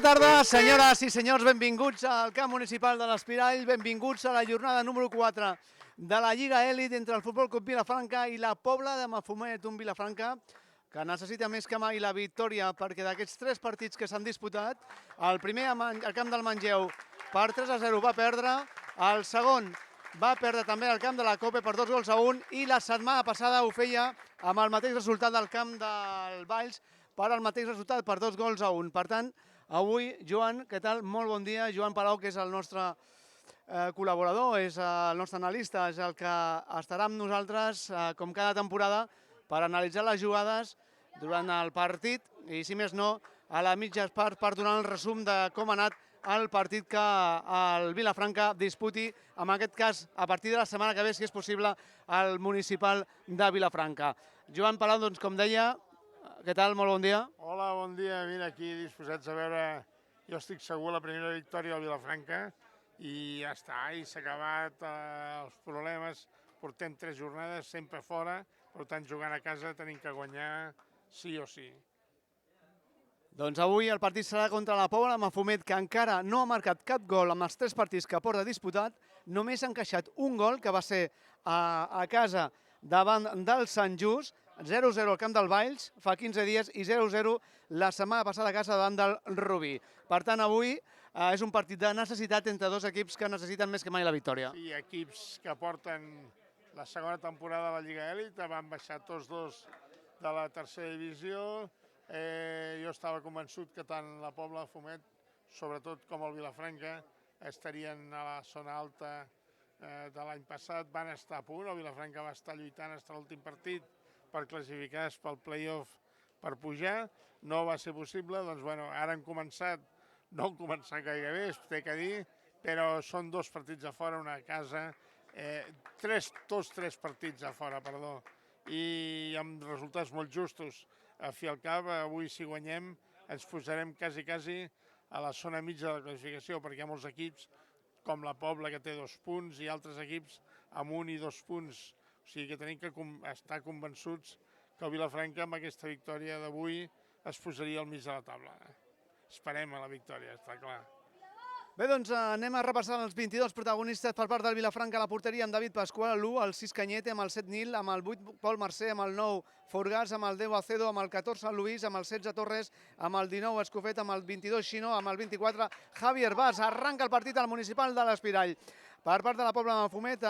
tarda, senyores i senyors, benvinguts al camp municipal de l'Espirall, benvinguts a la jornada número 4 de la Lliga Elit entre el Futbol Club Vilafranca i la Pobla de Mafumet, un Vilafranca que necessita més que mai la victòria perquè d'aquests 3 partits que s'han disputat, el primer al camp del Manlleu per 3-0 va perdre, el segon va perdre també al camp de la Cope per 2-1 i la setmana passada ho feia amb el mateix resultat del camp del Valls per al mateix resultat per 2-1. Per tant, avui, Joan, què tal? Molt bon dia. Joan Palau, que és el nostre col·laborador, és el nostre analista, és el que estarà amb nosaltres, com cada temporada, per analitzar les jugades durant el partit i, si més no, a la mitja part per donar el resum de com ha anat el partit que el Vilafranca disputi, en aquest cas, a partir de la setmana que ve, si és possible, al municipal de Vilafranca. Joan Palau, doncs, com deia, què tal? Molt bon dia. Hola, bon dia. Mira, aquí disposats a veure, jo estic segur, la primera victòria del Vilafranca i ja està, i s'ha acabat els problemes. Portem 3 jornades sempre fora, per tant, jugant a casa tenim que guanyar sí o sí. Doncs avui el partit serà contra la Pobla de Mafumet, que encara no ha marcat cap gol amb els 3 partits que porta disputat. Només ha encaixat un gol, que va ser a casa davant del Sant Just, 0-0 al camp del Valls fa 15 dies i 0-0 la setmana passada a casa davant del Rubí. Per tant, avui és un partit de necessitat entre 2 equips que necessiten més que mai la victòria. Sí, equips que porten la segona temporada de la Lliga Elit, van baixar tots 2 de la tercera divisió. Jo estava convençut que tant la Pobla de Mafumet, sobretot com el Vilafranca, estarien a la zona alta de l'any passat. Van estar a punt, el Vilafranca va estar lluitant fins a l'últim partit per classificar-se pel play-off per pujar. No va ser possible, doncs bueno, ara han començat, no han començat gaire bé, es té que dir, però són 2 partits a fora, una a casa, 3 partits a fora, perdó, i amb resultats molt justos. A fi al cap, avui si guanyem ens posarem quasi a la zona mitja de la classificació, perquè hi ha molts equips com la Pobla que té 2 punts i altres equips amb 1 i 2 punts. O sigui que tenim que estar convençuts que el Vilafranca amb aquesta victòria d'avui es posaria al mig de la taula. Esperem a la victòria, està clar. Bé, doncs anem a repassar els 22 protagonistes per part del Vilafranca a la porteria, amb David Pasqual, l'1, el 6 Cañete, amb el 7 Nil, amb el 8 Pol Mercè, amb el 9 Forgàs, amb el 10 Acedo, amb el 14 Luis, amb el 16 Torres, amb el 19 Escofet, amb el 22 Xino, amb el 24 Javier Bas. Arranca el partit al municipal de l'Espirall. Per part de la Pobla de Mafumet,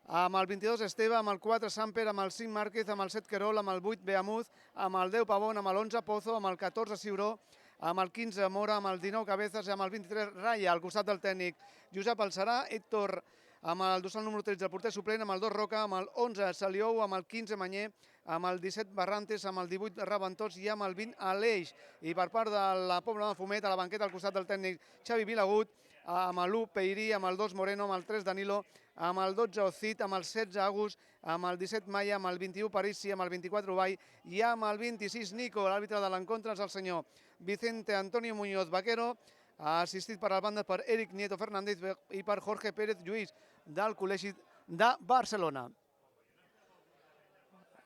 amb el 22 Esteve, amb el 4 Samper, amb el 5 Márquez, amb el 7 Querol, amb el 8 Beamuz, amb el 10 Pavón, amb el 11 Pozo, amb el 14 Ciuró, amb el 15 Mora, amb el 19 Cabezas i amb el 23 Raya, al costat del tècnic Josep Alcerà, Héctor amb el dorsal número 13, el porter suplent, amb el 2 Roca, amb el 11 Saliou, amb el 15 Manyer, amb el 17 Barrantes, amb el 18 Raventós i amb el 20 Aleix. I per part de la Pobla de Mafumet, a la banqueta al costat del tècnic Xavi Vilagut, amb l'1 Peirí, amb el 2 Moreno, amb el 3 Danilo, amb el 12 Ocit, amb el 16 Agus, amb el 17 Maia, amb el 21 Parisi, amb el 24 Ubay i amb el 26 Nico. L'àrbitre de l'encontre és el senyor Vicente Antonio Muñoz Vaquero, assistit per al banda per Eric Nieto Fernández i per Jorge Pérez Lluís, del Col·legi de Barcelona.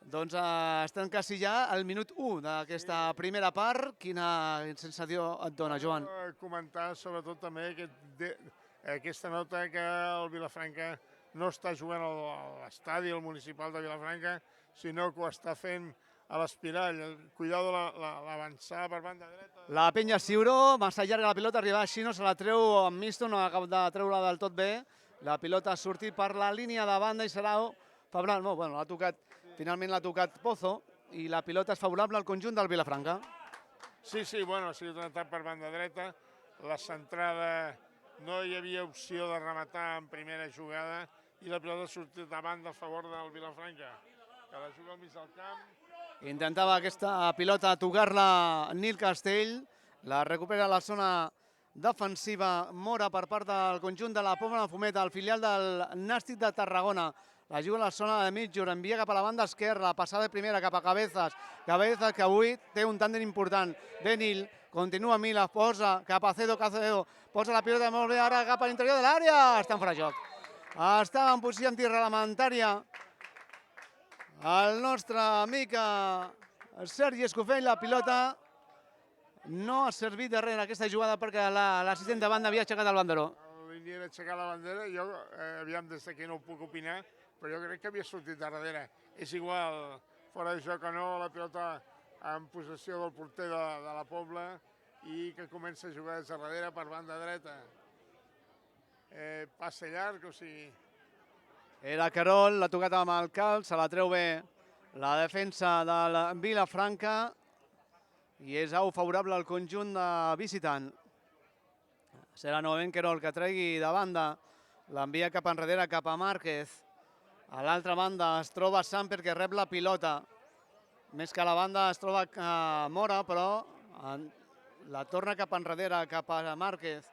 Doncs estem quasi ja al minut 1 d'aquesta primera part. Quina sensació et dona, Joan? Comentar sobretot també aquesta nota que el Vilafranca no està jugant a l'estadi, al municipal de Vilafranca, sinó que ho està fent a l'Espirall. Cuidado l'avançar per banda dreta. La penya Ciuró, massa llarga la pilota, arriba a Xino, se la treu amb Misto, no ha acabat de treure del tot bé. La pilota ha sortit per la línia de banda i serà favorable. No, bueno, finalment l'ha tocat Pozo i la pilota és favorable al conjunt del Vilafranca. Sí, bueno, ha sigut un atac per banda dreta. La centrada no hi havia opció de rematar en primera jugada i la pilota ha sortit davant del favor del Vilafranca, que la juga al mig del camp. Intentava aquesta pilota tocar-la Nil Castell, la recupera a la zona defensiva Mora per part del conjunt de la Pobla de Mafumet, el filial del Nàstic de Tarragona. La juga a la zona de mig, envia cap a la banda esquerra, passada de primera cap a Cabezas. Cabezas que avui té un tàndem important. Ve Nil, continua Mila, posa cap a Acedo, posa la pilota molt bé ara cap a l'interior de l'àrea. Està en fora de joc. Estava en posició antirreglamentària el nostre amic Sergi Escofell. La pilota no ha servit darrere aquesta jugada perquè l'assistent de banda havia aixecat el banderó. L'Índia era aixecar la bandera, jo, aviam, des d'aquí no ho puc opinar, però jo crec que havia sortit de darrere. És igual, fora de joc o no, la pilota en possessió del porter de la Pobla i que comença a jugar des de darrere per banda dreta. Passe llarg, o sigui... Era Carol, l'ha tocat amb el cal, se la treu bé la defensa de la Vilafranca i és au favorable al conjunt de visitant. Serà novament Querol que tregui de banda, l'envia cap enrere, cap a Márquez. A l'altra banda es troba Samper que rep la pilota. Més que a la banda es troba Mora, però la torna cap enrere, cap a Márquez.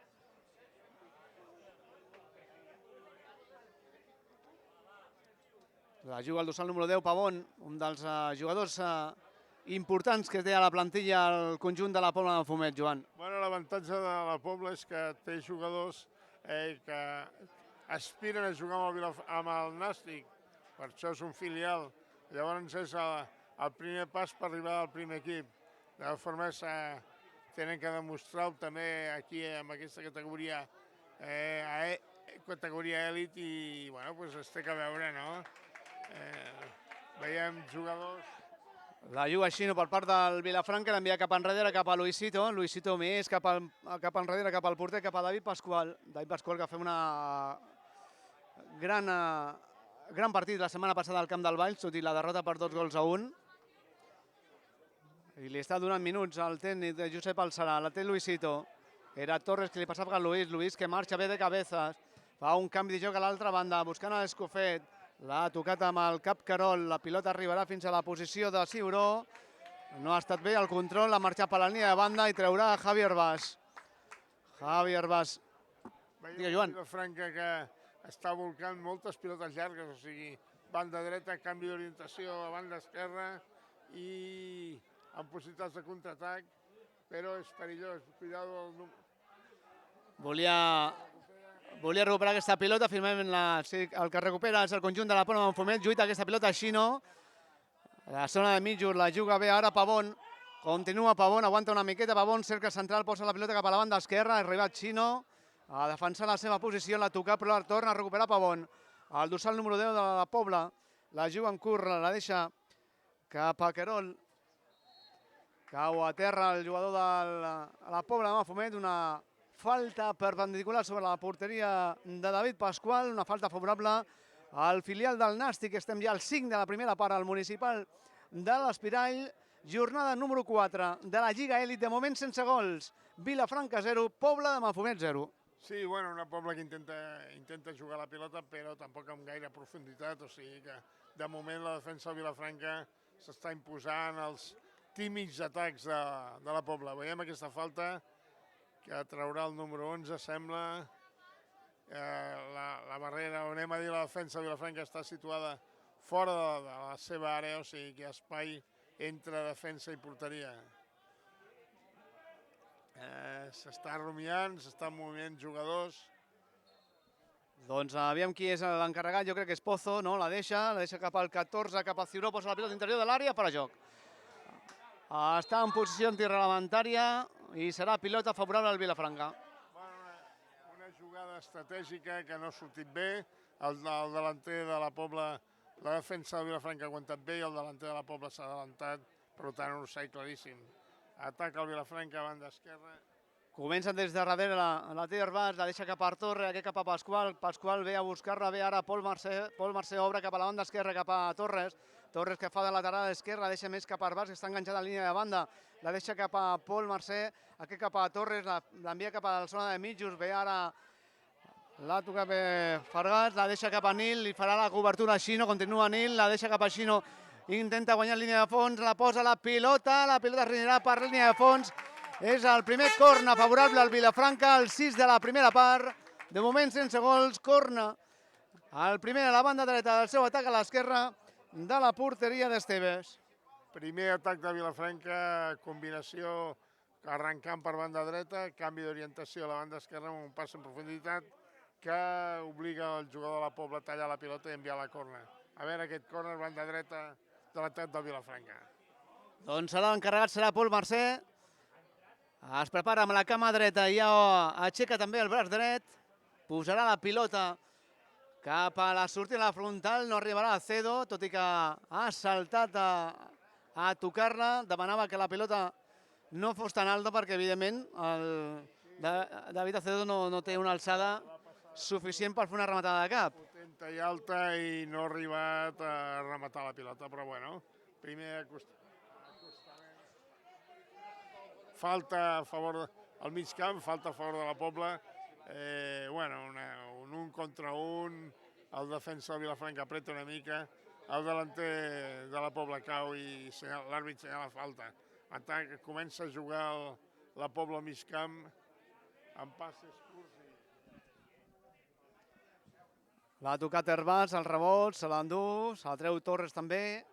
La juga el dorsal número 10, Pavón, un dels jugadors importants que té a la plantilla el conjunt de la Pobla de Fumet, Joan. Bueno, l'avantatge de la Pobla és que té jugadors que aspiren a jugar amb el Nàstic, per això és un filial. Llavors és el primer pas per arribar al primer equip. De totes formes, tenen que demostrar-ho també aquí, en aquesta categoria, categoria èlit, i bueno, es té que veure, no? Veiem jugadors... La juga Xino per part del Vilafranca, l'envia cap enrere, cap a Luisito. Luisito més cap enrere, cap al porter, cap a David Pasqual. David Pasqual que fa una gran partit la setmana passada al Camp del Valls, tot i la derrota per 2-1. I li està donant minuts al tècnic de Josep Alçarà. La té Luisito. Era Torres que li passava a Luis. Luis que marxa bé de cabezas. Fa un canvi de joc a l'altra banda, buscant a l'Escofet. L'ha tocat amb el cap Carol, la pilota arribarà fins a la posició de Ciuró. No ha estat bé el control, ha marxat per la línia de banda i traurà Javier Bas. Javier Bas. Digue, Joan. Vilafranca que està volcant moltes pilotes llargues, o sigui, banda dreta, canvi d'orientació a banda esquerra i amb possibilitats de contraatac, però és perillós. Cuidado el número. Volia recuperar aquesta pilota, firmem el que recupera és el conjunt de la Pobla de Fumet, lluita aquesta pilota Xino. La zona de mitjos la juga bé ara Pavón, continua Pavón, aguanta una miqueta Pavón, cerca central, posa la pilota cap a la banda esquerra, ha arribat Xino a defensar la seva posició, l'ha tocat però la torna a recuperar Pavón. El dorsal número 10 de la Pobla, la juga en curt, la deixa cap a Querol. Cau a terra el jugador de la Pobla de Fumet, una falta perpendicular sobre la porteria de David Pasqual, una falta favorable al filial del Nàstic. Estem ja al 5 de la primera part al municipal de l'Espirall. Jornada número 4 de la Lliga Èlit, de moment sense gols. Vilafranca 0, Pobla de Mafumet 0. Sí, bueno, una Pobla que intenta jugar la pilota, però tampoc amb gaire profunditat, o sigui que de moment la defensa de Vilafranca s'està imposant els tímids atacs de la Pobla. Veiem aquesta falta que traurà el número 11, sembla. La barrera, on anem a dir la defensa de Vilafranca, està situada fora de la seva àrea, o sigui que hi ha espai entre defensa i porteria. S'està rumiant, s'estan movent jugadors. Doncs aviam qui és l'encarregat, jo crec que és Pozo, no? La deixa cap al 14, cap a Ciuró, posa la pilota interior de l'àrea, per a joc. Està en posició antirreglamentària i serà pilota favorable al Vilafranca. Una jugada estratègica que no ha sortit bé. El delanter de la Pobla, la defensa de Vilafranca ha aguantat bé i el delanter de la Pobla s'ha adelantat, per tant un offside claríssim. Ataca el Vilafranca a banda esquerra. Comença des de darrere la té Herbàs, la deixa cap a Torre, aquest cap a Pasqual. Pasqual ve a buscar-la, ve ara Pol Mercè obre cap a la banda esquerra, cap a Torres. Torres que fa de lateral a l'esquerra, deixa més cap a Herbàs, que està enganxat a la línia de banda. La deixa cap a Pol Mercè, aquest cap a Torres, l'envia cap a la zona de mitjos, ve ara la toca bé Fargas, la deixa cap a Nil, li farà la cobertura a Xino, continua Nil, la deixa cap a Xino, intenta guanyar línia de fons, la posa la pilota es renyarà per línia de fons. És el primer corna favorable al Vilafranca, el 6 de la primera part. De moment sense gols, corna. El primer a la banda dreta del seu atac a l'esquerra de la porteria d'Esteves. Primer atac de Vilafranca, combinació arrencant per banda dreta, canvi d'orientació a la banda esquerra amb un pas en profunditat que obliga el jugador de la Pobla a tallar la pilota i enviar la corna. A veure aquest corner, banda dreta de l'atac del Vilafranca. Doncs serà l'encarregat, serà Pol Mercè. Es prepara amb la cama dreta, ja aixeca també el braç dret, posarà la pilota cap a la sortida de la frontal, no arribarà a Acedo, tot i que ha saltat a tocar-la, demanava que la pilota no fos tan alta perquè, evidentment, David Acedo no té una alçada suficient per fer una rematada de cap. Potenta i alta i no ha arribat a rematar la pilota, però bueno, primer acostament. Falta a favor al mig camp, falta a favor de la Pobla. Bueno, un contra un, el defensa del Vilafranca apreta una mica, el delanter de la Pobla cau i l'àrbit senyala falta. Atac, comença a jugar la Pobla al mig camp amb passes curts. L'ha tocat Herbàs, el rebot, se l'endú, se la treu Torres també,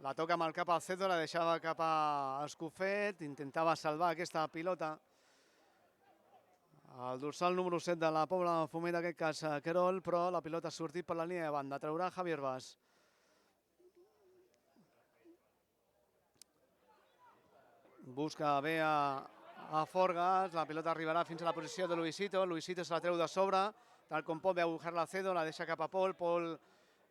la toca amb el cap al Cedo, la deixava cap a Escofet, intentava salvar aquesta pilota. El dorsal número 7 de la Pobla Fumet, en aquest cas Querol, però la pilota ha sortit per la línia de banda, traurà Javi Herbàs. Busca bé a Forgas, la pilota arribarà fins a la posició de Luisito, Luisito se la treu de sobre, tal com pot veu Gerla Cedo, la deixa cap a Pol, Pol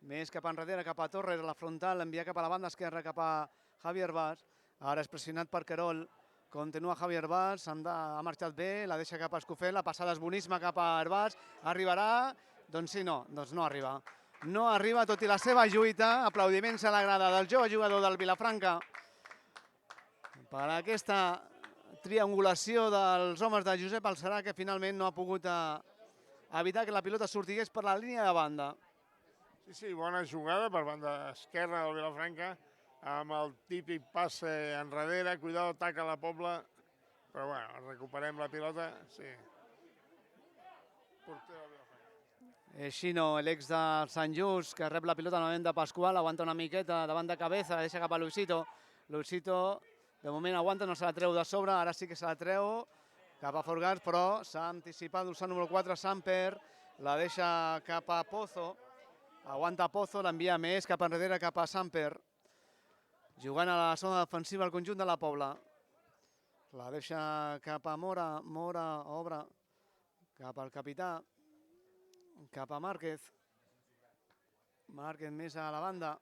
més cap enrere, cap a Torres, la frontal, l'envia cap a la banda esquerra, cap a Javi Herbàs, ara és pressionat per Querol, continua Javi Herbàs, ha marxat bé, la deixa cap a Escofet, la passada és boníssima cap a Herbàs, arribarà, doncs sí, doncs no arriba. No arriba, tot i la seva lluita, aplaudiments a la grada del jove jugador del Vilafranca per aquesta triangulació dels homes de Josep Alcerà, que finalment no ha pogut evitar que la pilota sortigués per la línia de banda. Sí, bona jugada per banda esquerra del Vilafranca, amb el típic passe enrere, cuidado, ataca la Pobla, però bueno, recuperem la pilota, sí. Porter del Vilafranca. Xino, l'ex de Sant Just, que rep la pilota novament de Pasqual, aguanta una miqueta davant de Cabeza, la deixa cap a Luisito. Luisito, de moment aguanta, no se la treu de sobre, ara sí que se la treu cap a Forgats, però s'ha anticipat l'ursal número 4, Samper, la deixa cap a Pozo, aguanta Pozo, l'envia més cap enrere, cap a Samper, jugant a la zona defensiva al conjunt de la Pobla. La deixa cap a Mora, Mora obre cap al capità, cap a Márquez, Márquez més a la banda,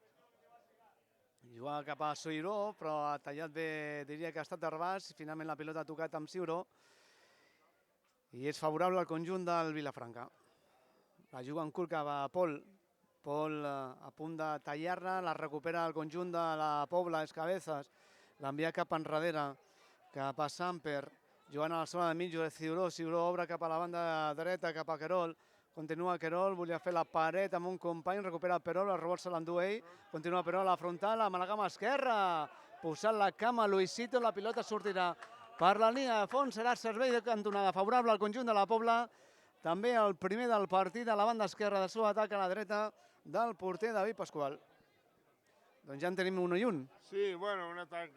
juga cap a Soiró, però ha tallat bé, diria que ha estat Herbàs, finalment la pilota ha tocat amb Siuró, i és favorable al conjunt del Vilafranca. La juga en curt cap a Pol, Pol a punt de tallar-la, la recupera el conjunt de la Pobla, és Cabezas, l'envia cap enrere, cap a Samper, jugant a la zona de mig de Ciuró, Ciuró obre cap a la banda dreta, cap a Querol, continua Querol, volia fer la paret amb un company, recupera Perol, el rebot se l'endú ell, continua Perol a la frontal, amb la cama esquerra, posant la cama Luisito, la pilota sortirà per la línia de fons, serà servei de cantonada favorable al conjunt de la Pobla, també el primer del partit a la banda esquerra del seu atac a la dreta del porter David Pasqual. Doncs ja en tenim un i un. Sí, bueno, un atac,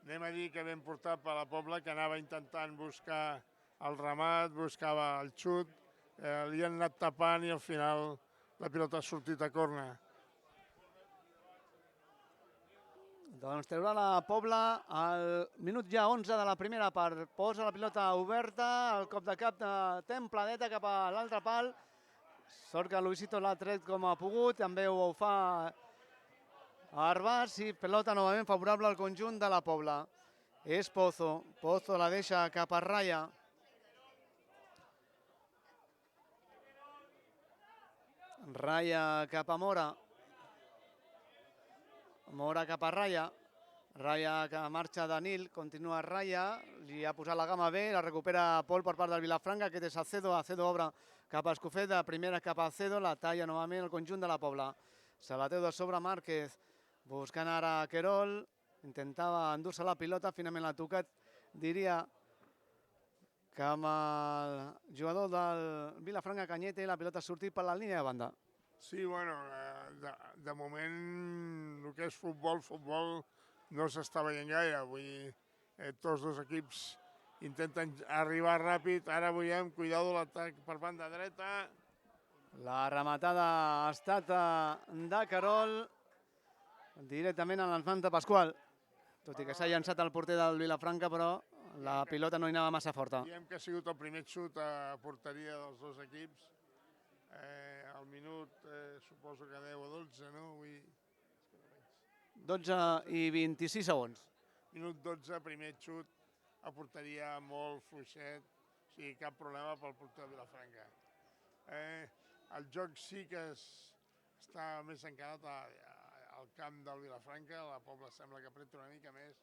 anem a dir que ben portat per la Pobla, que anava intentant buscar el remat, buscava el xut, li han anat tapant i al final la pilota ha sortit a córner. Doncs treurà la Pobla al minut ja 11 de la primera part. Posa la pilota oberta, el cop de cap de templadeta cap a l'altre pal. Sort que Luisito l'ha tret com ha pogut, també ho fa Herbàs i pilota novament favorable al conjunt de la Pobla. És Pozo, Pozo la deixa cap a Raya. Raya cap a Mora. Mora cap a Raya. Raya que marxa Danil, continua Raya, li ha posat la gama bé, la recupera Pol per part del Vilafranca, aquest és Acedo, Acedo obre cap a Escofet, de primera cap a Acedo, la talla novament el conjunt de la Pobla. Se la treu de sobre Márquez, buscant ara Querol, intentava endur-se la pilota, finalment l'ha tocat, diria que amb el jugador del Vilafranca Cañete la pilota ha sortit per la línia de banda. Sí, bueno, de moment el que és futbol no s'està veient gaire. Vull dir, tots dos equips intenten arribar ràpid. Ara veiem, cuidado l'atac per banda dreta. La rematada ha estat de Querol, directament a les mans de Pasqual. Tot i que s'ha llançat el porter del Vilafranca, però la pilota no hi anava massa forta. Diem que ha sigut el primer xut a porteria dels dos equips. Al minut, suposo que 10 o 12, no? 12 i 26 segons. Minut 12, primer xut a porteria molt fluixet, o sigui, cap problema pel porter de Vilafranca. El joc sí que està més encarat al camp del Vilafranca, la Pobla sembla que apreta una mica més,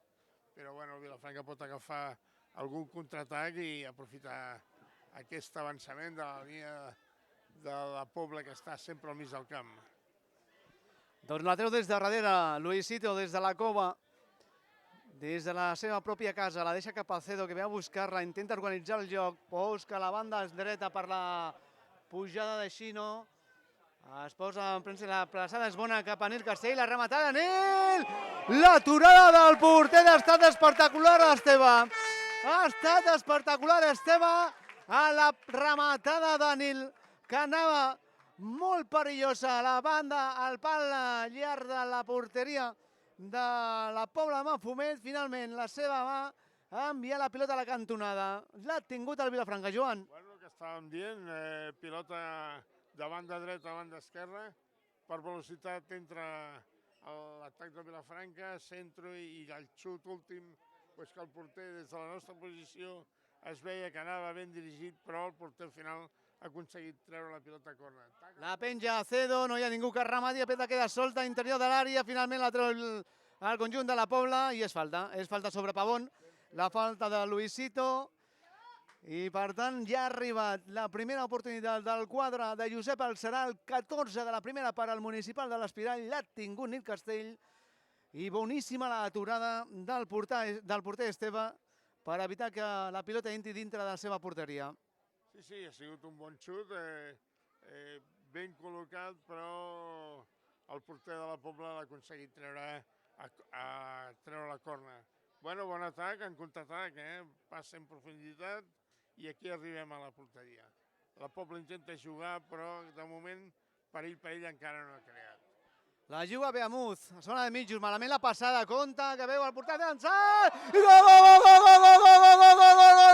però bueno, el Vilafranca pot agafar algun contraatac i aprofitar aquest avançament de la línia de la Pobla que està sempre al mig del camp. Doncs la treu des de darrere, Luisito des de la cova, des de la seva pròpia casa, la deixa cap a Cedo, que ve a buscar-la, intenta organitzar el joc, busca la banda dreta per la pujada de Xino, es posa en premsa, la plaçada és bona cap a Nil Castell, la rematada, Nil! L'aturada del porter ha estat espectacular, Esteve! Ha estat espectacular, Esteve, a la rematada de Nil, que anava molt perillosa a la banda, al pal llarg de la porteria de la Pobla de Mafumet. Finalment, la seva mà ha enviat la pilota a la cantonada. L'ha tingut el Vilafranca, Joan. Bueno, el que estàvem dient, pilota de banda dreta a banda esquerra, per velocitat entre l'atac de Vilafranca, centre i el xut últim, que el porter des de la nostra posició es veia que anava ben dirigit, però el porter al final ha aconseguit treure la pilota a córner. La penja a Cedo, no hi ha ningú que remati, la pilota queda solta a interior de l'àrea, finalment la treu al conjunt de la Pobla i és falta sobre Pavón, la falta de Luisito, i per tant ja ha arribat la primera oportunitat del quadre de Josep Alserà, el 14 de la primera part al municipal de l'Espirall, l'ha tingut Nil Castell, i boníssima l'aturada del porter Esteve per evitar que la pilota entri dintre de la seva porteria. Sí, ha sigut un bon xut, ben col·locat, però el porter de la Pobla l'ha aconseguit treure la corna. Bueno, bon atac, en contraatac, passa en profunditat i aquí arribem a la porteria. La Pobla intenta jugar, però de moment perill encara no ha creat. La juga Beamuz, a zona de mitjos, malament la passada, compte, que veu el porter llançat, i gol, gol, gol, gol, gol, gol, gol, gol, gol, gol, gol,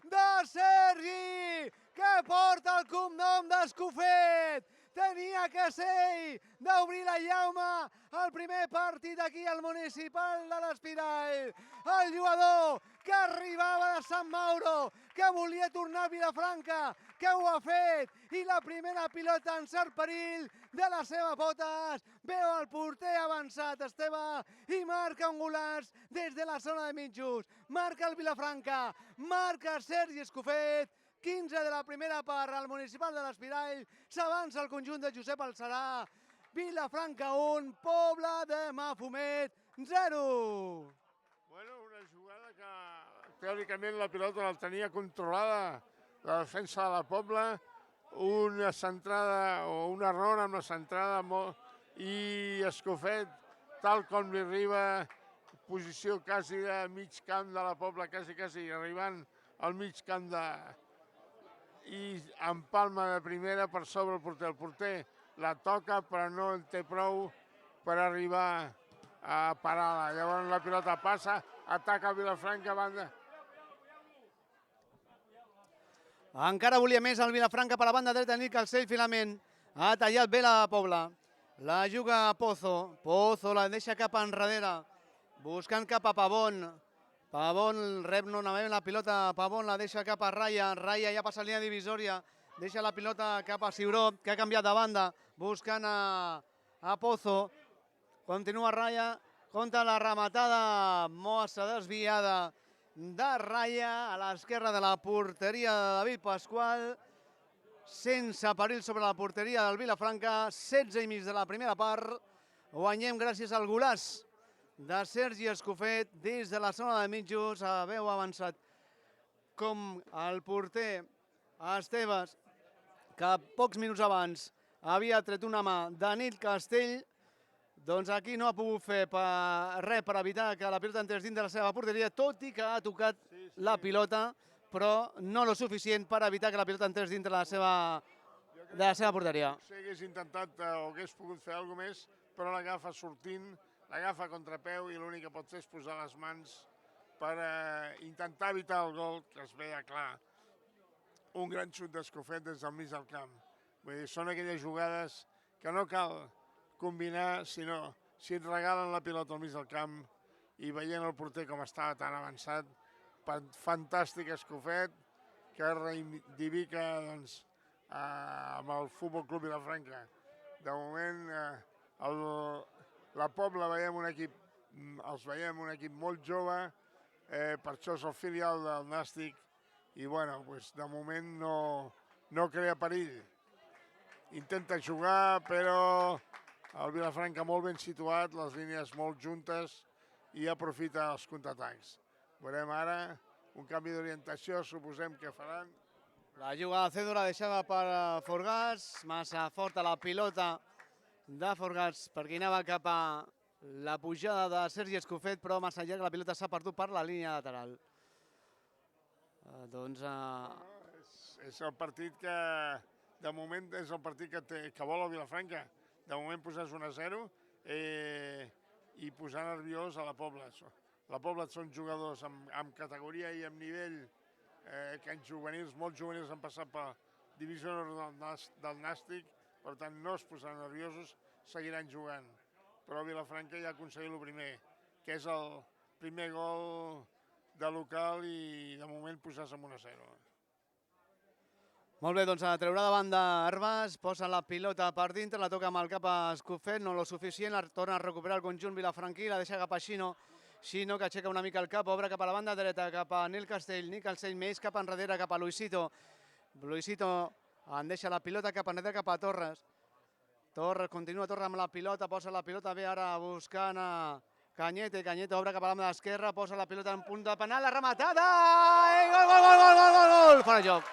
de Sergi, que porta el cognom d'Escofet. Tenia que ser ell d'obrir la llauma al primer partit aquí al municipal de l'Espirall. El jugador que arribava de Sant Mauro, que volia tornar a Vilafranca, que ho ha fet, i la primera pilota en cert perill de les seves botes. Veu el porter avançat, Esteve, i marca un golaç des de la zona de mitjos. Marca el Vilafranca, marca Sergi Escofet, 15 de la primera part al municipal de l'Espirall, s'avança el conjunt de Josep Alserà, Vilafranca 1, Pobla de Mafumet 0. Bueno, una jugada que teòricament la pilota la tenia controlada la defensa de la Pobla, una centrada o un error amb la centrada i Escofet, tal com li arriba, posició quasi de mig camp de la Pobla, quasi arribant al mig camp i empalma de primera per sobre el porter. El porter la toca però no en té prou per arribar a parar-la. Llavors la pilota passa, ataca el Vilafranca, banda. Encara volia més el Vilafranca per la banda dreta, Nil Castell finalment ha tallat bé la Pobla. La juga Pozo, Pozo la deixa cap enrere, buscant cap a Pavón. Pavón rep novament la pilota, Pavón la deixa cap a Raya, Raya ja passa línia divisòria, deixa la pilota cap a Ciuró, que ha canviat de banda, buscant a Pozo. Continua Raya, contra la rematada, mossa desviada de Raya a l'esquerra de la porteria de David Pasqual, sense perill sobre la porteria del Vilafranca, 16 i mig de la primera part, guanyem gràcies al golaç de Sergi Escofet des de la zona de mitjos. Haveu avançat com el porter Esteves, que pocs minuts abans havia tret una mà de Nil Castell, doncs aquí no ha pogut fer res per evitar que la pilota entrés dins de la seva porteria, tot i que ha tocat la pilota però no lo suficient per evitar que la pilota entrés dintre de la seva porteria. Potser hagués intentat o hagués pogut fer alguna més, però l'agafa sortint, l'agafa a contrapeu i l'únic que pot fer és posar les mans per intentar evitar el gol, que es veia clar. Un gran xut d'Escofet des del mig del camp. Vull dir, són aquelles jugades que no cal combinar, sinó si et regalen la pilota al mig del camp i veient el porter com estava tan avançat, fantàstic Escofet, que reivindica doncs, amb el Futbol Club Vilafranca. De moment, la Pobla els veiem un equip molt jove, per això és el filial del Nàstic, i bueno, de moment no crea perill. Intenta jugar, però el Vilafranca molt ben situat, les línies molt juntes i aprofita els contraatacs. Veurem ara un canvi d'orientació, suposem que faran. La jugada de Cedo la deixava per Forgàs, massa forta la pilota de Forgàs perquè anava cap a la pujada de Sergi Escofet, però massa llarg la pilota s'ha perdut per la línia lateral. Doncs... És el partit que, de moment, és el partit que vol el Vilafranca. De moment posar 1-0 i posar nerviós a la Pobla. La Pobla són jugadors amb categoria i amb nivell que en juvenils, molts juvenils han passat per divisió del Nàstic, per tant no es posaran nerviosos, seguiran jugant. Però Vilafranca ja ha aconseguit el primer, que és el primer gol de local i de moment posar-se amb 1-0. Molt bé, doncs a treure de banda Herbàs, posa la pilota per dintre, la toca amb el cap a Escofet, no lo suficient, torna a recuperar el conjunt vilafranquí, la deixa cap a Xino, Xino que aixeca una mica el cap, obre cap a la banda dreta, cap a Nil Castell més cap enrere, cap a Luisito. Luisito en deixa la pilota cap enrere, cap a Torres. Continua Torres amb la pilota, posa la pilota bé ara buscant a Cañete, Cañete obre cap a la banda esquerra, posa la pilota en punt de penal, la rematada! Gol, gol, gol, gol, gol, gol! Fora de joc.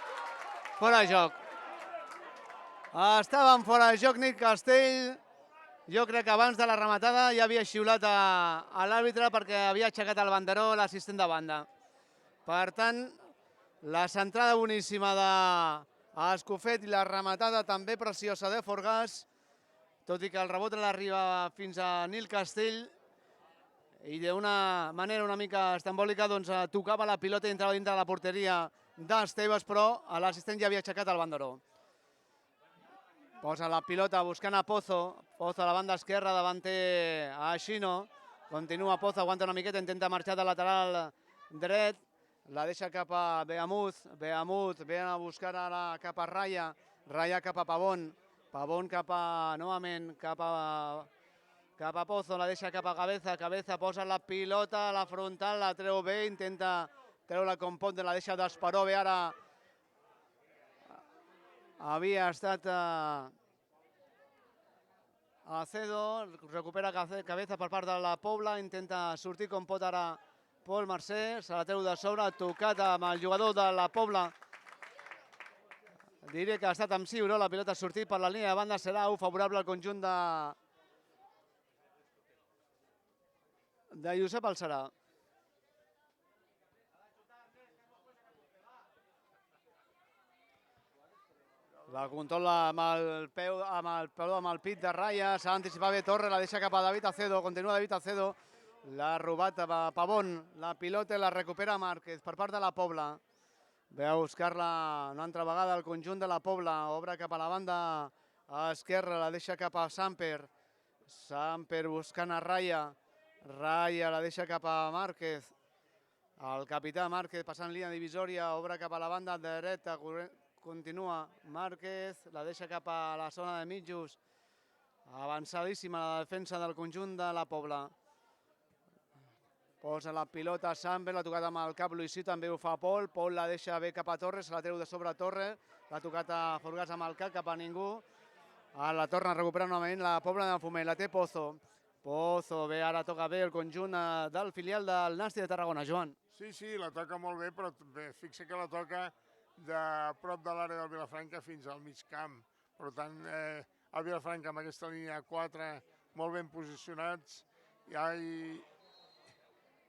Fora de joc. Estaven fora de joc Nil Castell. Jo crec que abans de la rematada ja havia xiulat a l'àrbitre perquè havia aixecat el banderó l'assistent de banda. Per tant, la centrada boníssima d'Escofet i la rematada també preciosa de Forgàs, tot i que el rebot l'arriba fins a Nil Castell i d'una manera una mica estambòlica tocava la pilota i entrava dintre de la porteria d'Esteves, però l'assistent ja havia aixecat el banderó. Posa la pilota buscant a Pozo, Pozo a la banda esquerra, davant té a Xino, continua Pozo, aguanta una miqueta, intenta marxar de lateral dret, la deixa cap a Beamuz, Beamuz ve a buscar ara cap a Raya, Raya cap a Pavón, Pavón cap a, novament, cap a Pozo, la deixa cap a Cabeza, Cabeza posa la pilota a la frontal, la treu bé, intenta treure-la com pot, la deixa d'Esperó, bé ara havia estat Acedo, recupera Cabeza per part de la Pobla, intenta sortir com pot ara Pol Mercè, se la treu de sobre, tocat amb el jugador de la Pobla. Diré que ha estat amb Ciuró, la pilota ha sortit per la línia de banda, serà favorable al conjunt de Josep Alcerà. La controla amb el pit de Raya, s'ha anticipat bé Torres, la deixa cap a David Acedo, continua David Acedo, l'ha robat a Pavón, la pilota la recupera Márquez per part de la Pobla. Ve a buscar-la una altra vegada el conjunt de la Pobla, obre cap a la banda esquerra, la deixa cap a Samper, Samper buscant a Raya, Raya la deixa cap a Márquez, el capità Márquez passant línia divisòria, obre cap a la banda dreta, continua Márquez, la deixa cap a la zona de mitjos, avançadíssima la defensa del conjunt de la Pobla. Posa la pilota a Samper, l'ha tocat amb el cap Luisito, també ho fa Pol, Pol la deixa bé cap a Torres, se la treu de sobre Torres, l'ha tocat a Forgàs amb el cap a ningú, la torna a recuperar novament la Pobla de Foment, la té Pozo. Pozo, bé, ara toca bé el conjunt del filial del Nàstic de Tarragona, Joan. Sí, la toca molt bé, però fixa que la toca de prop de l'àrea del Vilafranca fins al mig camp. Per tant, el Vilafranca amb aquesta línia 4 molt ben posicionats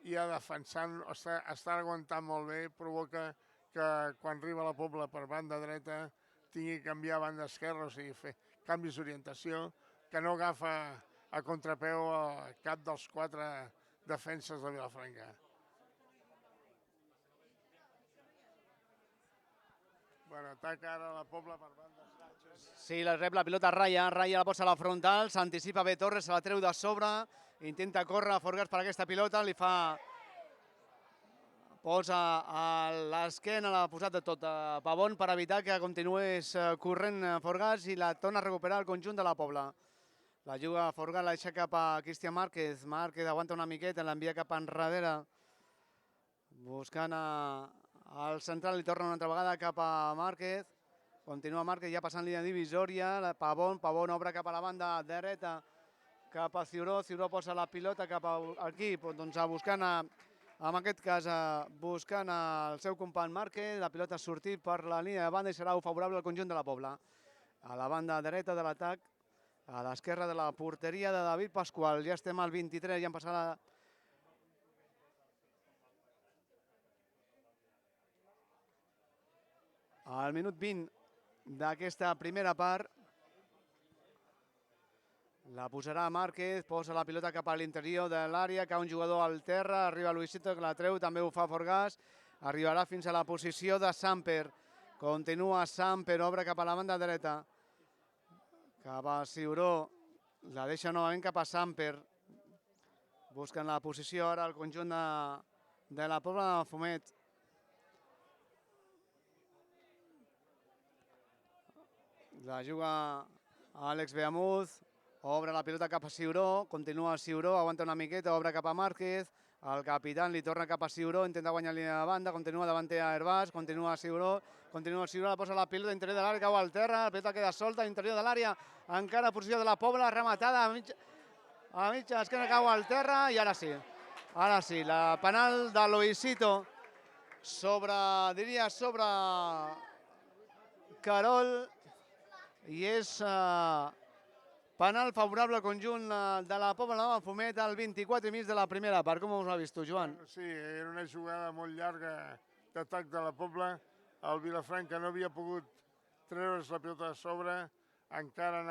i defensant, està aguantant molt bé, provoca que quan arriba a la Pobla per banda dreta tingui que canviar a banda esquerra, o sigui, fer canvis d'orientació, que no agafa a contrapeu cap dels 4 defenses de Vilafranca. Bueno, ataca ara la Pobla per banda. Sí, la rep la pilota Raya la posa a la frontal, s'anticipa bé Torres, se la treu de sobre, intenta córrer Forgas per aquesta pilota, li fa... Posa a l'esquena, l'ha posat de tot a Pavón per evitar que continués corrent Forgas i la torna a recuperar el conjunt de la Pobla. La juga Forgas, la deixa cap a Cristian Márquez, Márquez aguanta una miqueta, l'envia cap enrere, buscant al central, li torna una altra vegada cap a Márquez, continua Márquez ja passant línia divisòria, Pavón obre cap a la banda dreta, cap a Ciuró posa la pilota cap aquí, doncs buscant, en aquest cas, buscant el seu company Márquez, la pilota ha sortit per la línia de banda i serà favorable al conjunt de la Pobla. A la banda dreta de l'atac, a l'esquerra de la porteria de David Pascual, ja estem al 23, ja han passat al minut 20 d'aquesta primera part. La posarà Márquez, posa la pilota cap a l'interior de l'àrea, cau un jugador al terra, arriba Luisito que la treu, també ho fa Forgas, arribarà fins a la posició de Samper. Continua Samper, obre cap a la banda dreta, cap a Ciuró, la deixa novament cap a Samper. Busquen la posició ara el conjunt de la Pobla de Mafumet. La juga Àlex Beamuz, obre la pilota cap a Ciuró, continua Ciuró, aguanta una miqueta, obre cap a Márquez, el capitán li torna cap a Ciuró, intenta guanyar línia de banda, continua davanter a Herbàs, continua Ciuró, la posa la pilota interior de l'àrea, cau al terra, la pilota queda solta a l'interior de l'àrea, encara posició de la Pobla, rematada a mitja esquena, cau al terra i ara sí, la penal de Luisito sobre Carol i és penal favorable al conjunt de la Pobla de Mafumet al 24 i mig de la primera part. Com us l'ha vist tu, Joan? Sí, era una jugada molt llarga d'atac de la Pobla. El Vilafranca no havia pogut treure's la pilota de sobre, encara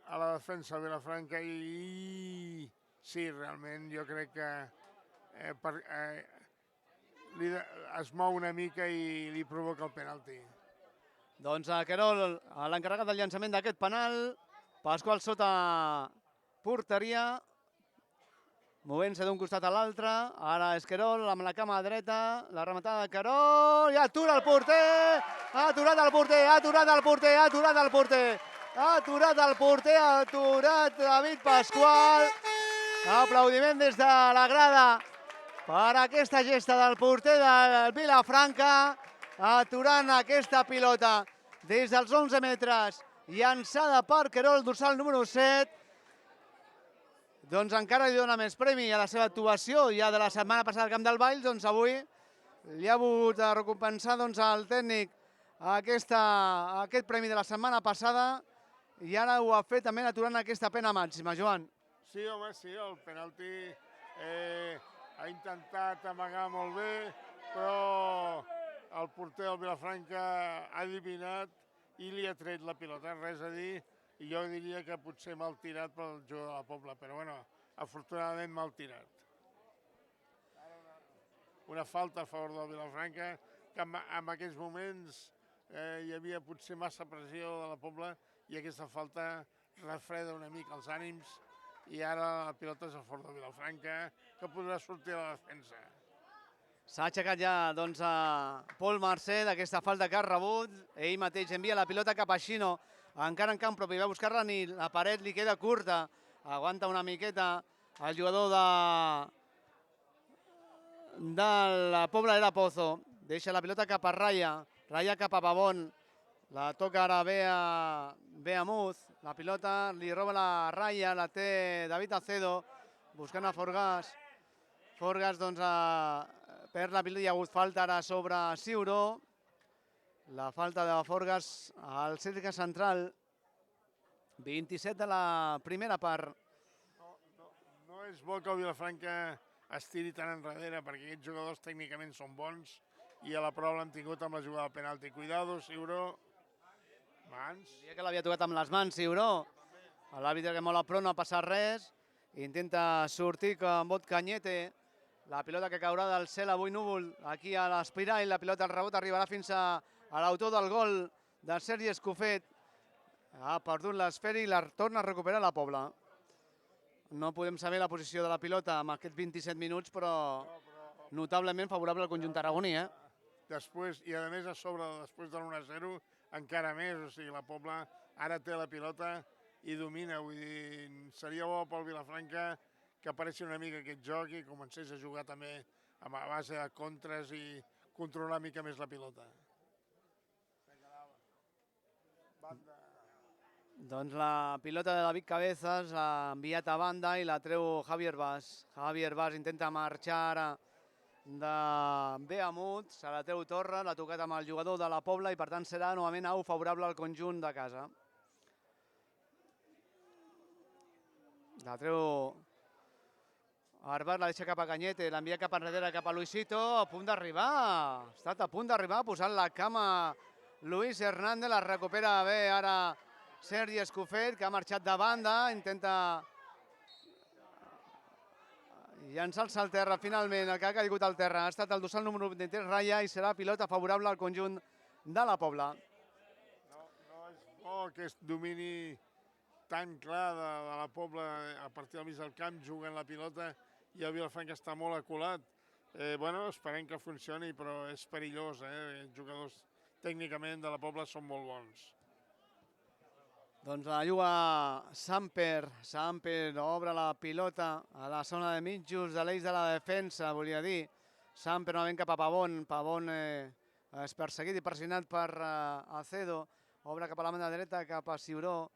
a la defensa de Vilafranca i sí, realment jo crec que es mou una mica i li provoca el penalti. Doncs Querol, l'encarregat del llançament d'aquest penal, Pasqual sota porteria, movent-se d'un costat a l'altre, ara és Querol amb la cama dreta, la rematada de Querol, i atura el porter, ha aturat David Pasqual, aplaudiment des de la grada per aquesta gesta del porter del Vilafranca, aturant aquesta pilota des dels 11 metres, llançada per Querol, dorsal número 7. Doncs encara li dona més premi a la seva actuació ja de la setmana passada al Camp del Vall, doncs avui li ha volgut recompensar al tècnic aquest premi de la setmana passada i ara ho ha fet també aturant aquesta pena màxima, Joan. Sí, home, sí, el penalti ha intentat amagar molt bé, però el porter del Vilafranca ha adivinat i li ha tret la pilota, res a dir, i jo diria que potser mal tirat pel jugador de la Pobla, però bueno, afortunadament mal tirat. Una falta a favor del Vilafranca, que en aquests moments hi havia potser massa pressió de la Pobla i aquesta falta refreda una mica els ànims i ara la pilota és a favor del Vilafranca, que podrà sortir a la defensa. S'ha aixecat ja Pol Mercè d'aquesta falta que ha rebut. Ell mateix envia la pilota cap a Xino, encara en camp propi. Va buscar-la, ni la paret li queda curta. Aguanta una miqueta el jugador de la Pobla de la Pozo. Deixa la pilota cap a Raya cap a Pavón. La toca ara Beamuz. La pilota li roba la Raya, la té David Acedo, buscant a Forgas. Forgas perd la pilota, hi ha hagut falta ara sobre Ciuró. La falta de Forgas al cercle central. 27 de la primera part. No és bo que el Vilafranca es tiri tan enrere perquè aquests jugadors tècnicament són bons i a la prova l'hem tingut amb la jugada de penalti. Cuidado, Ciuró. Mans. Diria que l'havia tocat amb les mans, Ciuró. L'àrbitre que molt a prou, no ha passat res. Intenta sortir amb Bot Cañete. La pilota que caurà del cel avui núvol, aquí a l'Espirall. La pilota al rebot arribarà fins a l'autor del gol de Sergi Escofet. Ha perdut l'esfera i la torna a recuperar la Pobla. No podem saber la posició de la pilota amb aquests 27 minuts, però notablement favorable al conjunt tarragoní. Després, i a més a sobre, després de l'1-0, encara més. O sigui, la Pobla ara té la pilota i domina. Vull dir, seria bo pel Vilafranca que apareixi una mica aquest joc i comencés a jugar també a base de contres i controlar una mica més la pilota. Doncs la pilota de David Cabezas l'ha enviat a banda i la treu Javier Bas. Javier Bas intenta marxar ara de Beamut, se la treu Torres, l'ha tocat amb el jugador de la Pobla i per tant serà novament au favorable al conjunt de casa. La treu Arbas, la deixa cap a Cañete, l'envia cap enrere, cap a Luisito, a punt d'arribar. Ha estat a punt d'arribar, posant la cama Luis Hernández, la recupera bé ara Sergi Escofet, que ha marxat de banda, intenta llançar-se al terra finalment, el que ha caigut al terra ha estat el dorsal número 23, Raya, i serà pilota favorable al conjunt de la Pobla. No és bo aquest domini tan clar de la Pobla a partir del mig del camp, jugant la pilota, i el Vilafranca està molt aculat. Esperem que funcioni, però és perillós. Els jugadors tècnicament de la Pobla són molt bons. Doncs la juga Samper. Samper obre la pilota a la zona de mitjos de l'eix de la defensa, volia dir. Samper novament cap a Pavón. Pavón és perseguit i pressionat per Acedo. Obre cap a la banda dreta, cap a Ciuró.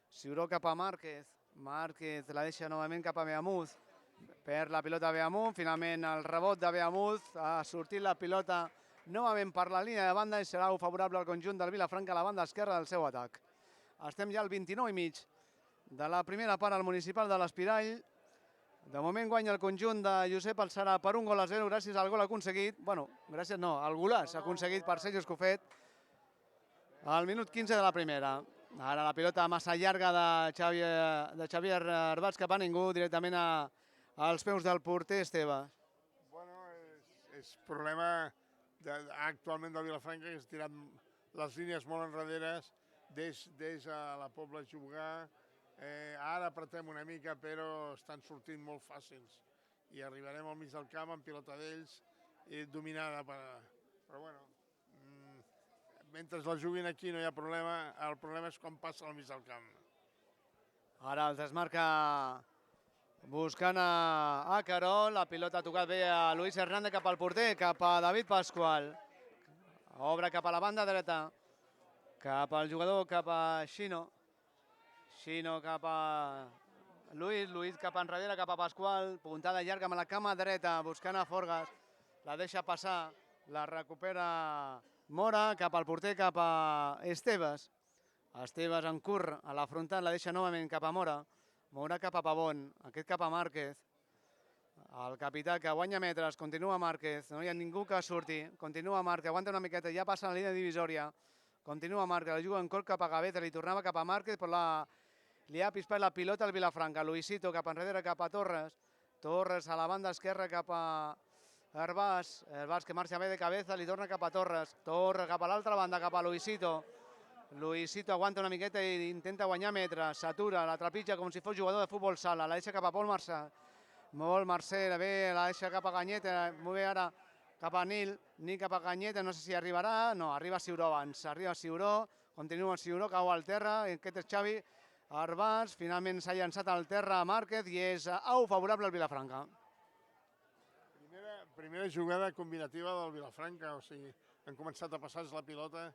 Ciuró cap a Márquez. Márquez la deixa novament cap a Beamuz. Perd la pilota Beamuz. Finalment el rebot de Beamuz. Ha sortit la pilota novament per la línia de banda i serà favorable al conjunt del Vilafranca a la banda esquerra del seu atac. Estem ja al 29,5 de la primera part al municipal de l'Espirall. De moment guanya el conjunt de Josep Alçara per 1-0 gràcies al gol aconseguit. Gràcies no, al golaç aconseguit per Sergi Escofet al minut 15 de la primera. Ara la pilota massa llarga de Xavier Arbats cap a ningú, directament als peus del porter Esteve. És problema actualment del Vilafranca, que has tirat les línies molt enrederes, deix a la Pobla jugar. Ara apretem una mica, però estan sortint molt fàcils. I arribarem al mig del camp amb pilota d'ells dominada. Però bueno, mentre la juguin aquí no hi ha problema. El problema és quan passa al mig del camp. Ara el desmarca buscant a Carol. La pilota ha tocat bé a Luis Hernández cap al porter, cap a David Pascual. Obre cap a la banda dreta. Cap al jugador, cap a Xino. Xino cap a Luis. Luis cap enrere, cap a Pascual. Puntada llarga amb la cama dreta, buscant a Forgas. La deixa passar, la recupera Mora, cap al porter, cap a Esteves. Esteves en curt a la frontal, la deixa novament cap a Mora. Mora cap a Pavón, aquest cap a Márquez. El capità que guanya metres, continua Márquez. No hi ha ningú que surti, continua Márquez, aguanta una miqueta, ja passa la línia divisòria. Continua Márquez, la juga en cort cap a Gaveta, li tornava cap a Márquez, però li ha pispat la pilota al Vilafranca. Luisito cap enrere, cap a Torres. Torres a la banda esquerra cap a Herbàs. Herbàs que marxa bé de cabeza, li torna cap a Torres. Torres cap a l'altra banda, cap a Luisito. Luisito aguanta una miqueta i intenta guanyar metres. S'atura, la trepitja com si fos jugador de futbol sala. La deixa cap a Pol Marçà. Molt Marcel, bé, la deixa cap a Cañete. Molt bé ara cap a Nil cap a Cañete, no sé si arribarà. No, arriba Ciuró abans. Arriba Ciuró, continua Ciuró, cau al terra. Aquest és Xavi Arbàs. Finalment s'ha llançat al terra a Márquez i és au favorable al Vilafranca. Primera jugada combinativa del Vilafranca, o sigui, han començat a passar-se la pilota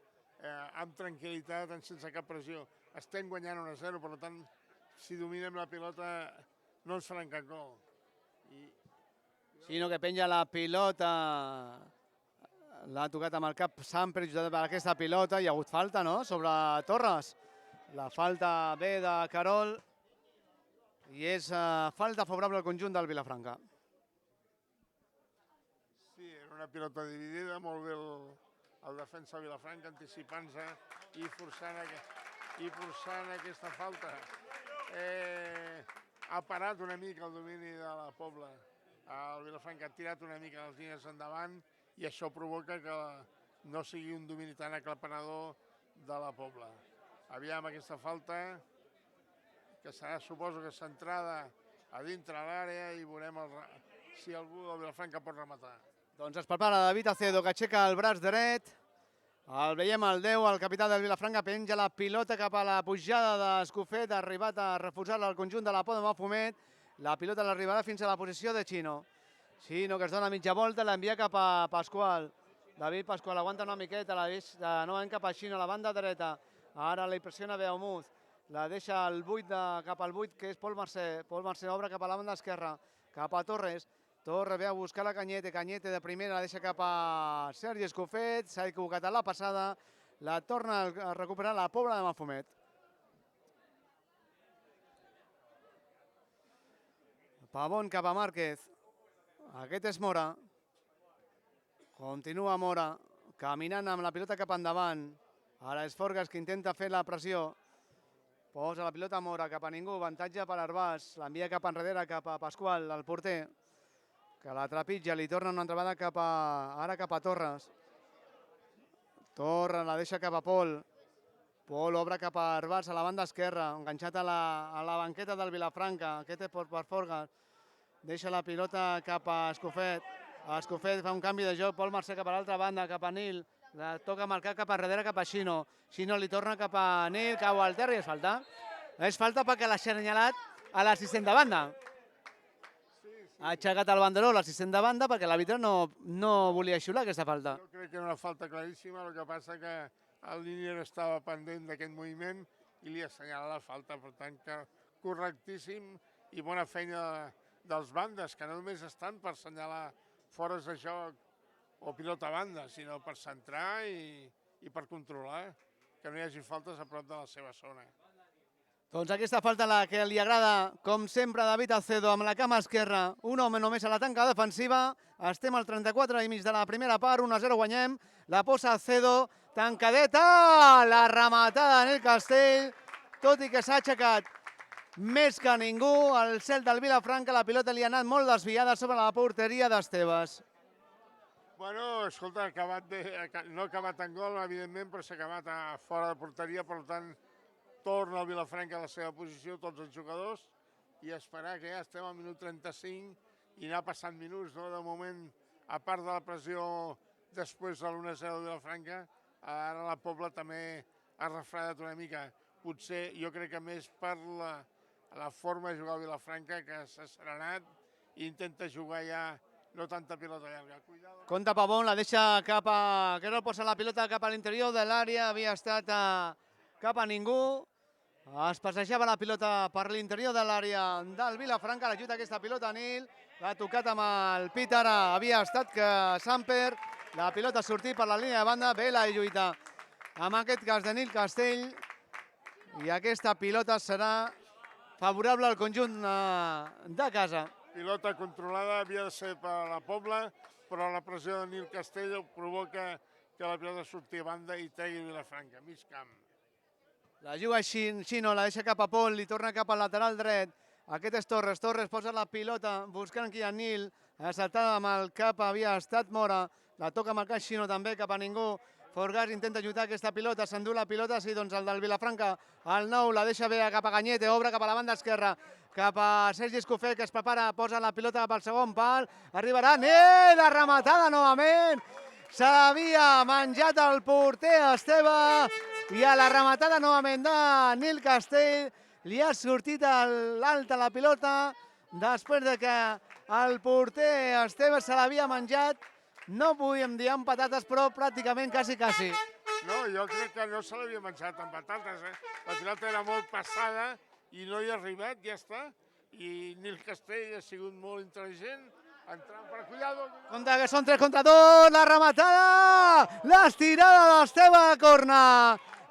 amb tranquil·litat, sense cap pressió. Estem guanyant 1-0, per tant, si dominem la pilota no ens faran cap gol. Sinó que penja la pilota, l'ha tocat amb el cap Samper, ajudat per aquesta pilota, hi ha hagut falta, no?, sobre Torres. La falta ve de Carol i és falta favorable al conjunt del Vilafranca. Sí, era una una pilota dividida, molt bé el defensa Vilafranca anticipant-se i forçant aquesta falta. Ha parat una mica el domini de la Pobla. El Vilafranca ha tirat una mica les línies endavant i això provoca que no sigui un domini tan aclaparador de la Pobla. Aviam aquesta falta, que serà, suposo que centrada a dintre l'àrea i veurem si algú del Vilafranca pot rematar. Doncs es prepara David Acedo, que aixeca el braç dret. El veiem al 10, el capità del Vilafranca, penja la pilota cap a la pujada d'Escofet, ha arribat a refusar-la al conjunt de la Pobla de Mafumet. La pilota l'arribarà fins a la posició de Xino. Xino, que es dona mitja volta, l'envia cap a Pasqual. David Pasqual aguanta una miqueta, la deixa novament cap a Xino, a la banda dreta. Ara la impressiona Beaumuz. La deixa cap al 8, que és Pol Mercè. Pol Mercè obre cap a la banda esquerra, cap a Torres. Torres ve a buscar la Cañete. Cañete de primera la deixa cap a Sergi Escofet. S'ha equivocat a la passada. La torna a recuperar la Pobla de Mafumet. Pavón cap a Márquez. Aquest és Mora. Continua Mora, caminant amb la pilota cap endavant. Ara és Forgas que intenta fer la pressió. Posa la pilota Mora cap a ningú, avantatge per Arbàs. L'envia cap enrere, cap a Pasqual, el porter, que la trepitja, li torna una altra vegada ara cap a Torres. Torres la deixa cap a Pol. Pol obre cap a Arbàs, a la banda esquerra, enganxat a la banqueta del Vilafranca. Aquest és per Forgas. Deixa la pilota cap a Escofet. Escofet fa un canvi de joc, Pol Mercè cap a l'altra banda, cap a Nil. La toca marcar cap a darrere, cap a Xino. Xino li torna cap a Nil, cau al terra i és falta. És falta perquè l'ha assenyalat a l'assistent de banda. Ha aixecat el banderó l'assistent de banda perquè l'àrbitre no volia xiular aquesta falta. Jo crec que era una falta claríssima, el que passa que el línier estava pendent d'aquest moviment i li assenyala la falta, per tant que correctíssim i bona feina dels bandes, que no només estan per assenyalar fores de joc o pilota a banda, sinó per centrar i per controlar que no hi hagi faltes a prop de la seva zona. Doncs aquesta falta la que li agrada, com sempre, David Acedo amb la cama esquerra. Un home només a la tanca defensiva. Estem al 34 i mig de la primera part, 1-0 guanyem. La posa Acedo, tancadeta, la rematada en el Castell, tot i que s'ha aixecat més que ningú. Al cel del Vilafranca la pilota li ha anat molt desviada sobre la porteria d'Estebes. Bueno, escolta, no ha acabat en gol, evidentment, però s'ha acabat fora de porteria, per tant, torna el Vilafranca a la seva posició, tots els jugadors, i esperar que ja estem al minut 35 i anar passant minuts, no? De moment, a part de la pressió després de l'1-0 de Vilafranca, ara la Pobla també ha refredat una mica. Potser, jo crec que més per la forma de jugar a Vilafranca, que s'ha serenat i intenta jugar ja no tanta pilota llarga. Compte Pavón, la deixa cap a... que no posa la pilota cap a l'interior de l'àrea, havia estat cap a ningú. Es passejava la pilota per l'interior de l'àrea del Vilafranca, l'ajuda aquesta pilota a Nil, l'ha tocat amb el pit, ara havia estat que Samper, la pilota ha sortit per la línia de banda, ve la lluita amb aquest cas de Nil Castell, i aquesta pilota serà favorable al conjunt de casa. Pilota controlada, havia de ser per la Pobla, però la pressió de Nil Castell provoca que la pilota surti a banda i tregui Vilafranca, mig camp. La juga Xino, la deixa cap a Pol, li torna cap al lateral dret. Aquest és Torres, Torres posa la pilota buscant aquí a Nil, saltada amb el cap, havia estat Mora, la toca marcar Xino també cap a ningú. Forgas intenta lluitar aquesta pilota, s'endú la pilota, sí, doncs el del Vilafranca, el 9, la deixa bé cap a Cañete, obre cap a la banda esquerra, cap a Sergi Escofet, que es prepara, posa la pilota cap al segon pal, arribarà Nil, la rematada novament, s'havia menjat el porter Esteve, i a la rematada novament de Nil Castell, li ha sortit l'alta la pilota, després de que el porter Esteve se l'havia menjat. No podíem dir amb patates, però pràcticament quasi. No, jo crec que no se l'havia menjat amb patates. La pilota era molt passada i no hi ha arribat, ja està. I Nil Castell ha sigut molt intel·ligent, entrant per Collado. Compte que són 3 contra 2, la rematada! L'estirada d'Esteve a corna!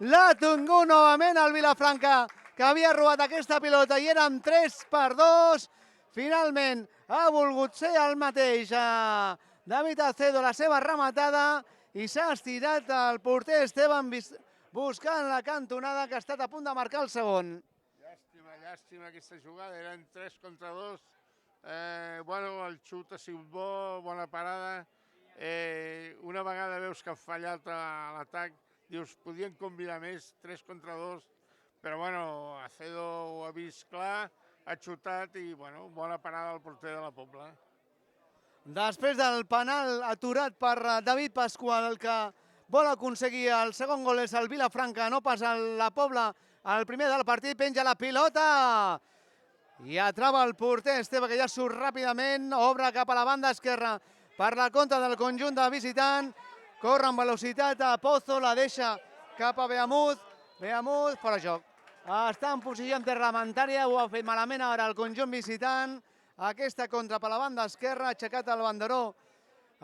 L'ha tingut novament el Vilafranca, que havia robat aquesta pilota i eren 3-2. Finalment ha volgut ser el mateix David Acedo, la seva rematada, i s'ha estirat el porter Esteban buscant la cantonada, que ha estat a punt de marcar el segon. Llàstima aquesta jugada, eren 3 contra 2. Bueno, el xut ha sigut bo, bona parada. Una vegada veus que ha fallat a l'atac, dius, podien combinar més, 3 contra 2, però bueno, Acedo ho ha vist clar, ha xutat i bueno, bona parada al porter de la Pobla. Després del penal aturat per David Pasqual, el que vol aconseguir el segon gol és el Vilafranca, no pas la Pobla, el primer del partit, penja la pilota i atrapa el porter Esteve, que ja surt ràpidament, obre cap a la banda esquerra per la contra del conjunt de visitant, corre amb velocitat a Pozo, la deixa cap a Beamud, fora joc. Està en posició interreglamentària, ho ha fet malament ara el conjunt visitant, aquesta contra per la banda esquerra, ha aixecat el banderó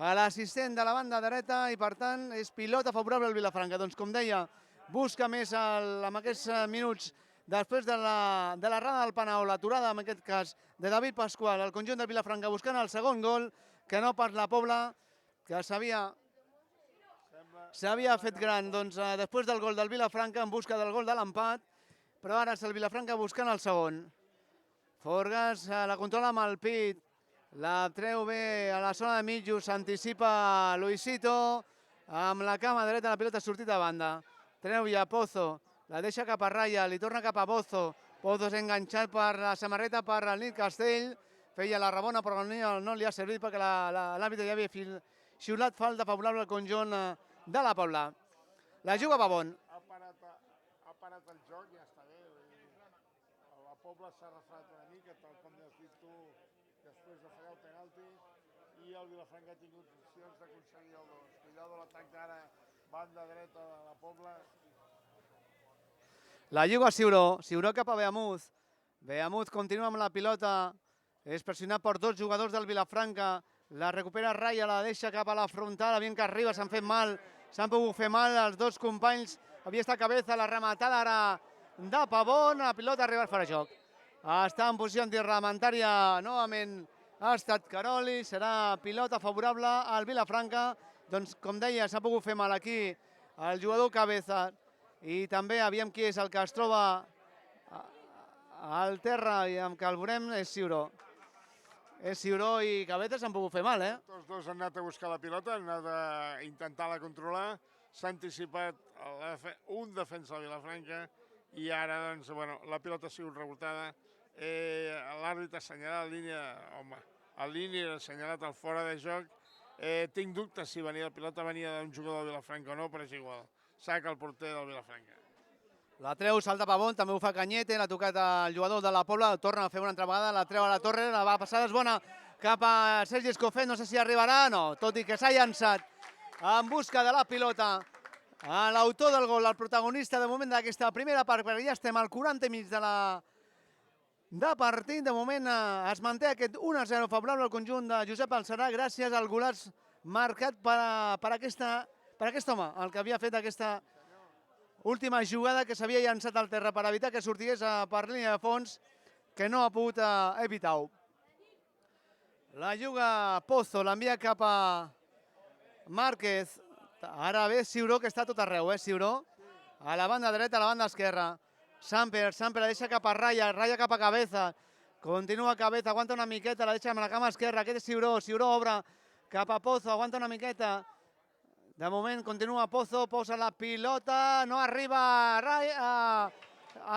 a l'assistent de la banda dreta i per tant és pilota favorable al Vilafranca. Doncs com deia, busca més en aquests minuts després de la rada del penal, l'aturada en aquest cas de David Pasqual, el conjunt del Vilafranca buscant el segon gol, que no pas la Pobla, que s'havia fet gran després del gol del Vilafranca en busca del gol de l'empat, però ara és el Vilafranca buscant el segon. Forgas la controla amb el pit, la treu bé a la zona de mitjos, s'anticipa Luisito, amb la cama dreta la pilota ha sortit a banda. Treu ja Pozo, la deixa cap a ratlla, li torna cap a Pozo. Pozo s'ha enganxat per la samarreta per el Nil Castell, feia la rabona però no li ha servit perquè l'àrbitre ja havia xiulat falta favorable al conjunt de la Pobla. La juga Pavón. Ha parat el joc i ja està bé. La Pobla s'ha refredat una mica, tal com has dit tu, després de fallar el penalti, i el Vilafranca ha tingut opcions d'aconseguir el 2. Cuidado l'atac d'ara, banda dreta de la Pobla. La juga Ciuró cap a Beamud. Beamud continua amb la pilota, és pressionat per dos jugadors del Vilafranca, la recupera Raya, la deixa cap a la frontal, aviam que arriba, s'han pogut fer mal els dos companys, havia estat Cabeza, la rematada ara de Pavón, la pilota ha arribat fora de joc. Està en posició antirreglamentària, novament ha estat Caroli, serà pilota favorable al Vilafranca, doncs com deia, s'ha pogut fer mal aquí el jugador Cabeza, i també aviam qui és el que es troba al terra i amb que el veurem és Ciuró. És Ciuró i Cabeza s'han pogut fer mal, Tots dos han anat a buscar la pilota, han anat a intentar-la controlar, s'ha anticipat un defensa de Vilafranca i ara, doncs, bueno, la pilota ha sigut rebotada. L'àrbitre ha assenyalat la línia, el línia ha assenyalat el fora de joc. Tinc dubtes si la pilota venia d'un jugador de Vilafranca o no, però és igual. Saca el porter del Vilafranca. La treu, salta Pavón, també ho fa Cañete, l'ha tocat el jugador de la Pobla, torna a fer una altra vegada, la treu a la torre, la va passar, és bona, cap a Sergi Escofet, no sé si arribarà, no, tot i que s'ha llançat en busca de la pilota. L'autor del gol, el protagonista de moment d'aquesta primera part, perquè ja estem al 40 i mig de partit, de moment es manté aquest 1-0 favorable al conjunt de Josep Alcerà, gràcies al golaç marcat per aquest home, el que havia fet aquesta última jugada que s'havia llançat al terra per evitar que sortigués per línia de fons, que no ha pogut evitar-ho. La juga Pozo, l'envia cap a Márquez. Ara ve Ciuró, que està a tot arreu, Ciuró. A la banda dreta, a la banda esquerra. Samper la deixa cap a Raya, Raya cap a Cabeza. Continua Cabeza, aguanta una miqueta, la deixa amb la cama esquerra. Aquest és Ciuró, Ciuró obre cap a Pozo, aguanta una miqueta. De moment continua Pozo, posa la pilota, no arriba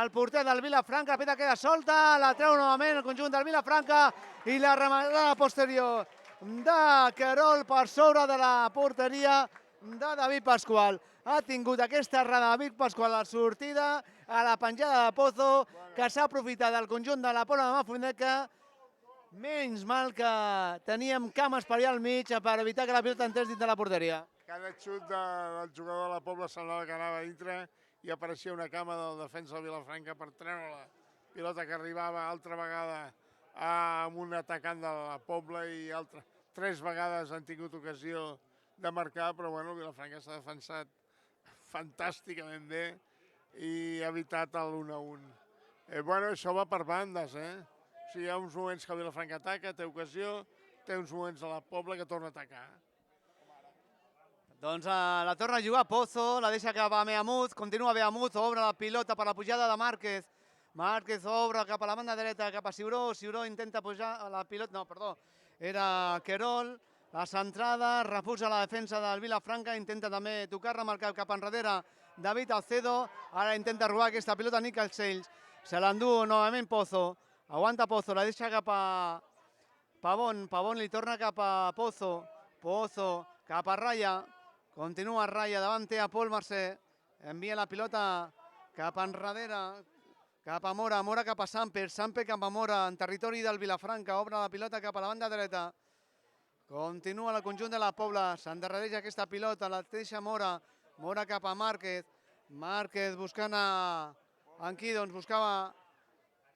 el porter del Vilafranca, la pilota queda solta, la treu novament el conjunt del Vilafranca i la rematada posterior de Querol per sobre de la porteria de David Pasqual. Ha tingut aquesta errada David Pasqual a la sortida, a la penjada de Pozo, que s'ha aprofitat del conjunt de la Pobla de Mafumeca. Menys mal que teníem cames per allà al mig per evitar que la pilota entrés dins de la porteria. Cada xut del jugador de la Pobla semblava que anava a dintre i apareixia una cama del defensa del Vilafranca per treure la pilota que arribava altra vegada amb un atacant de la Pobla i tres vegades han tingut ocasió de marcar, però bueno, el Vilafranca s'ha defensat fantàsticament bé i ha evitat l'1-1. Bueno, això va per bandes, O sigui, hi ha uns moments que el Vilafranca ataca, té ocasió, té uns moments a la Pobla que torna a atacar. Doncs la torna a jugar Pozo, la deixa cap a Mehamud, continua Mehamud, obre la pilota per la pujada de Márquez. Márquez obre cap a la banda dreta, cap a Ciuró, Ciuró intenta pujar la pilota, no, perdó, era Querol, la centrada, refusa la defensa del Vilafranca, intenta també tocar-la amb el cap enrere David Alcedo, ara intenta robar aquesta pilota Nick Alcells, se l'endú novament Pozo, aguanta Pozo, la deixa cap a Pavón, Pavón li torna cap a Pozo, Pozo cap a Raya, continua Raya, davant té a Pol Mercè, envia la pilota cap enrere, cap a Mora, Mora cap a Samper, Samper cap a Mora, en territori del Vilafranca, obre la pilota cap a la banda dreta. Continua el conjunt de la Pobla, s'endarrereix aquesta pilota, la deixa Mora, Mora cap a Márquez, Márquez buscant en qui, doncs buscava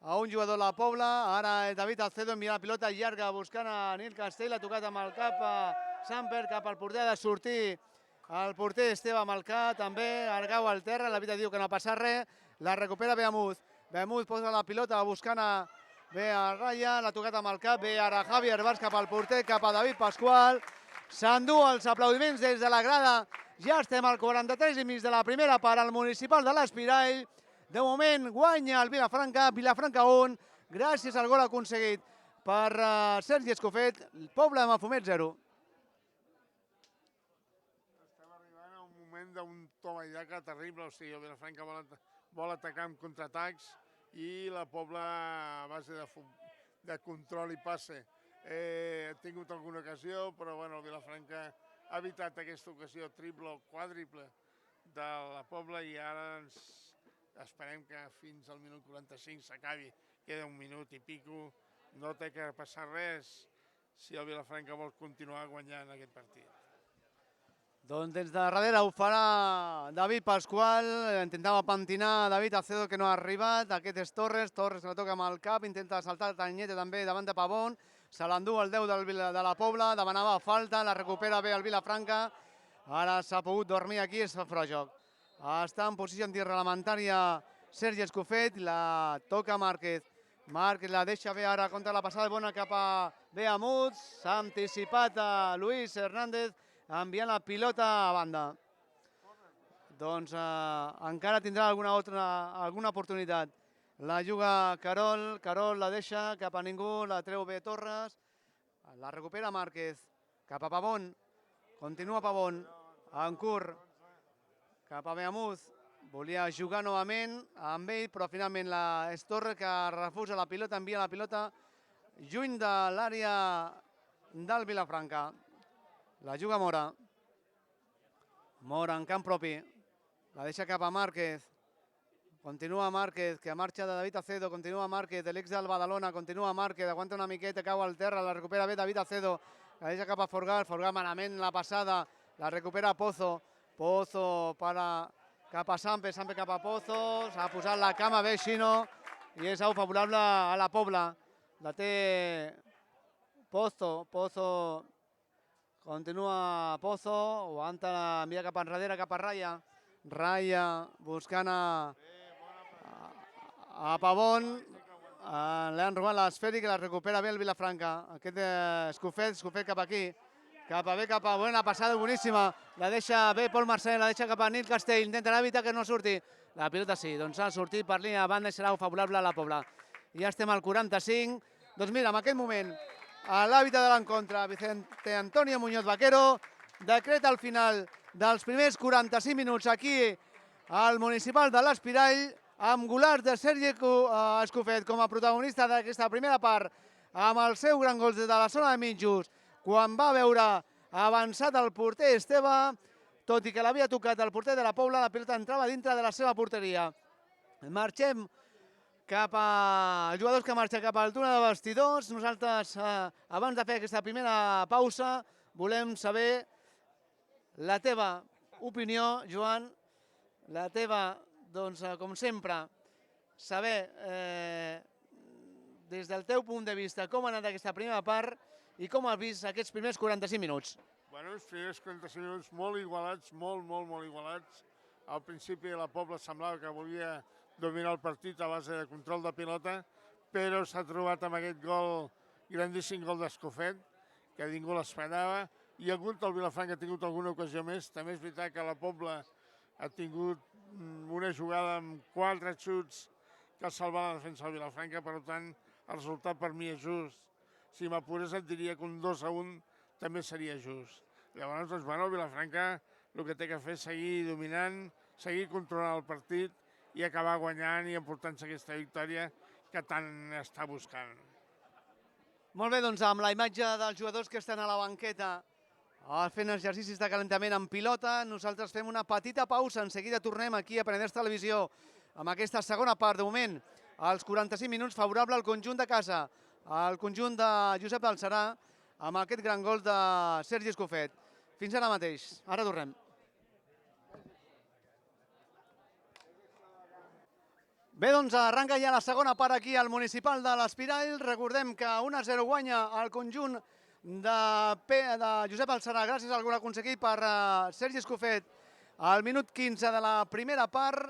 a un jugador de la Pobla, ara David Alcedo envia la pilota llarga buscant a Nil Castell, ha tocat amb el cap a Samper, cap al porter, ha de sortir el porter Esteve Malcà, també, Argau al terra, la vida diu que no ha passat res, la recupera Beamuz, Beamuz posa la pilota buscant a Raya, l'ha tocat amb el cap, ve ara Javier Bars cap al porter, cap a David Pasqual, s'endú els aplaudiments des de la grada, ja estem al 43 i mig de la primera part al municipal de l'Espirall, de moment guanya el Vilafranca, Vilafranca 1, gràcies al gol aconseguit per Sergi Escofet, el Pobla de Mafumet 0. Estem arribant a un moment d'un toma i daca terrible, o sigui, el Vilafranca vol atacar amb contraatacs i la Pobla a base de control i passe. Ha tingut alguna ocasió, però bueno, el Vilafranca ha evitat aquesta ocasió triple o quàdriple de la Pobla i ara esperem que fins al minut 45 s'acabi. Queda un minut i pico, no té que passar res si el Vilafranca vol continuar guanyant aquest partit. Doncs des de darrere ho farà David Pasqual, intentava pentinar David Alcedo que no ha arribat, aquest és Torres, Torres que la toca amb el cap, intenta saltar Tañete també davant de Pavón, se l'endú el 10 de la Pobla, demanava falta, la recupera bé el Vilafranca, ara s'ha pogut dormir aquí, és fora de joc. Està en posició antirreglamentària Sergi Escofet, la toca Márquez, Márquez la deixa bé ara contra la passada bona cap a Beamud, s'ha anticipat a Luis Hernández, enviant la pilota a banda. Doncs encara tindrà alguna oportunitat. La juga Carol, Carol la deixa cap a ningú, la treu bé Torres, la recupera Márquez, cap a Pavón, continua Pavón, en curt, cap a Beamuz, volia jugar novament amb ell, però finalment és Torres que refusa la pilota, envia la pilota lluny de l'àrea del Vilafranca. La juga Mora. Mora en camp propi. La deixa cap a Márquez. Continua Márquez, que marxa de David Alcedo. Continua Márquez, de l'ex del Badalona. Continua Márquez, aguanta una miqueta, cau al terra. La recupera bé David Alcedo. La deixa cap a Forgal. Forgal malament la passada. La recupera Pozo. Pozo cap a Sampe. Sampe cap a Pozo. S'ha posat la cama bé Xino. I és favorable a la Pobla. La té Pozo. Pozo. Continua Pozo, aguanta l'envia cap enrere, cap a Raya. Raya buscant a Pavón. L'han robat l'esfèric i la recupera bé el Vilafranca. Aquest Escofet cap aquí. Cap a bona passada boníssima. La deixa bé Pol Mercè, la deixa cap a Nil Castell. Intentarà evitar que no surti. La pilota sí, doncs ha sortit per línia de banda i serà favorable a la Pobla. Ja estem al 45. Doncs mira, en aquest moment l'àrbitre de l'encontre, Vicente Antonio Muñoz Vaquero, decreta el final dels primers 45 minuts aquí al municipal de l'Espirall, amb golars de Sergi Escofet com a protagonista d'aquesta primera part, amb el seu gran gol des de la zona de mitjos, quan va veure avançat el porter Esteve, tot i que l'havia tocat el porter de la Pobla, la pilota entrava dintre de la seva porteria. Marxem cap als jugadors que marxen cap al túnel de vestidors. Nosaltres, abans de fer aquesta primera pausa, volem saber la teva opinió, Joan, la teva, doncs, com sempre, saber, des del teu punt de vista, com ha anat aquesta primera part i com has vist aquests primers 45 minuts. Bueno, els primers 45 minuts molt igualats, molt igualats. Al principi la Pobla semblava que volia dominar el partit a base de control de pilota, però s'ha trobat amb aquest gol, grandíssim gol d'Escofet, que ningú l'esperava, i el Vilafranca ha tingut alguna ocasió més. També és veritat que la Pobla ha tingut una jugada amb 4 xuts que ha salvat la defensa del Vilafranca, per tant, el resultat per mi és just. Si m'apurés et diria que un 2-1 també seria just. Llavors, doncs, bueno, el Vilafranca el que té que fer és seguir dominant, seguir controlant el partit i acabar guanyant i emportant-se aquesta victòria que tant està buscant. Molt bé, doncs amb la imatge dels jugadors que estan a la banqueta fent exercicis de calentament amb pilota, nosaltres fem una petita pausa, en seguida tornem aquí a Penedès Televisió amb aquesta segona part. De moment, als 45 minuts, favorable al conjunt de casa, al conjunt de Josep Balcerà, amb aquest gran gol de Sergi Escofet. Fins ara mateix, ara tornem. Bé, doncs arranca ja la segona part aquí al municipal de l'Espirall. Recordem que 1-0 guanya el conjunt de Josep Balcerà gràcies al gol aconseguit per Sergi Escofet al minut 15 de la primera part.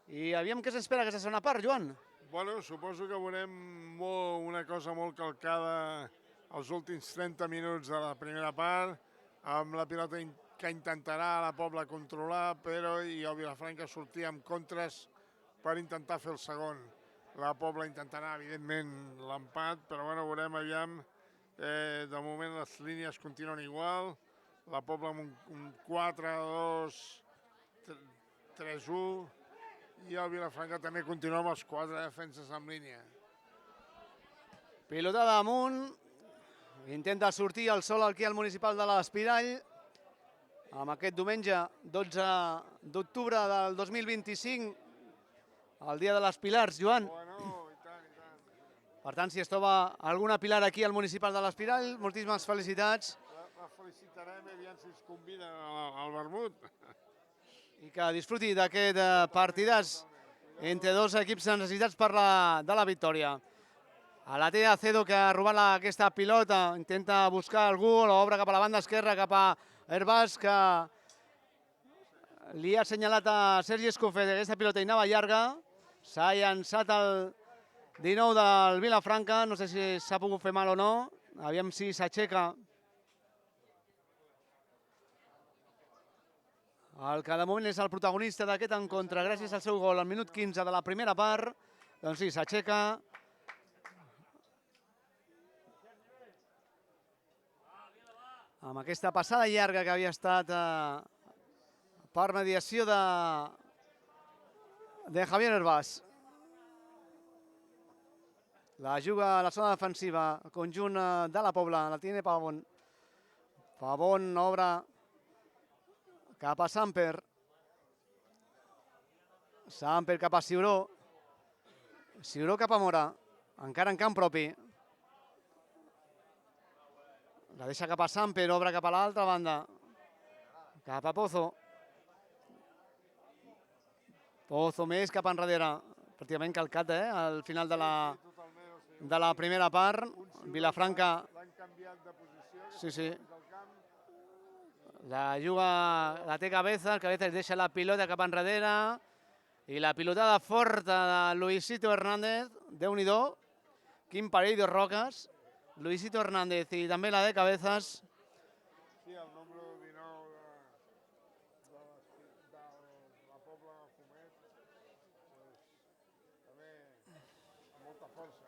I aviam què s'espera aquesta segona part, Joan. Bueno, suposo que veurem una cosa molt calcada els últims 30 minuts de la primera part, amb la pilota que intentarà la Pobla controlar, però i el Vilafranca sortir amb contres per intentar fer el segon. La Pobla intentarà, evidentment, l'empat, però bueno, veurem aviam. De moment les línies continuen igual. La Pobla amb un 4-2, 3-1, i el Vilafranca també continua amb els 4 defenses en línia. Pilota damunt, intenta sortir el sol aquí al municipal de l'Espirall, amb aquest diumenge 12 d'octubre del 2025, el dia de les Pilars, Joan. Bueno, i tant, i tant. Per tant, si es troba alguna Pilar aquí al municipal de l'Espirall, moltíssimes felicitats. La felicitarem, aviam si es combina al vermut. I que disfruti d'aquest partidàs entre dos equips necessitats de la victòria. A la té Acedo, que ha robat aquesta pilota, intenta buscar algú, l'obre cap a la banda esquerra, cap a Herbàs, que li ha assenyalat a Sergi Escofet aquesta pilota i anava llarga. S'ha llançat el 19 del Vilafranca, no sé si s'ha pogut fer mal o no, aviam si s'aixeca. El que de moment és el protagonista d'aquest encontre, gràcies al seu gol al minut 15 de la primera part, doncs sí, s'aixeca. Amb aquesta passada llarga que havia estat per mediació de Javier Herbàs. La juga a la zona defensiva, el conjunt de la Pobla, la tiene Pavón. Pavón obre cap a Samper. Samper cap a Ciuró. Ciuró cap a Mora, encara en camp propi. La deixa cap a Samper, obre cap a l'altra banda. Cap a Pozo. Pozo més cap enrere. Pràcticament calcat, al final de la primera part. Vilafranca. L'han canviat de posició. Sí, sí. La juga, la té Cabezas deixa la pilota cap enrere. I la pilotada forta de Luisito Hernández. Déu-n'hi-do. Quin parell de roques. Luisito Hernández i també la de Cabezas. Sí, el número 19 de la Pobla Fumet, també amb molta força.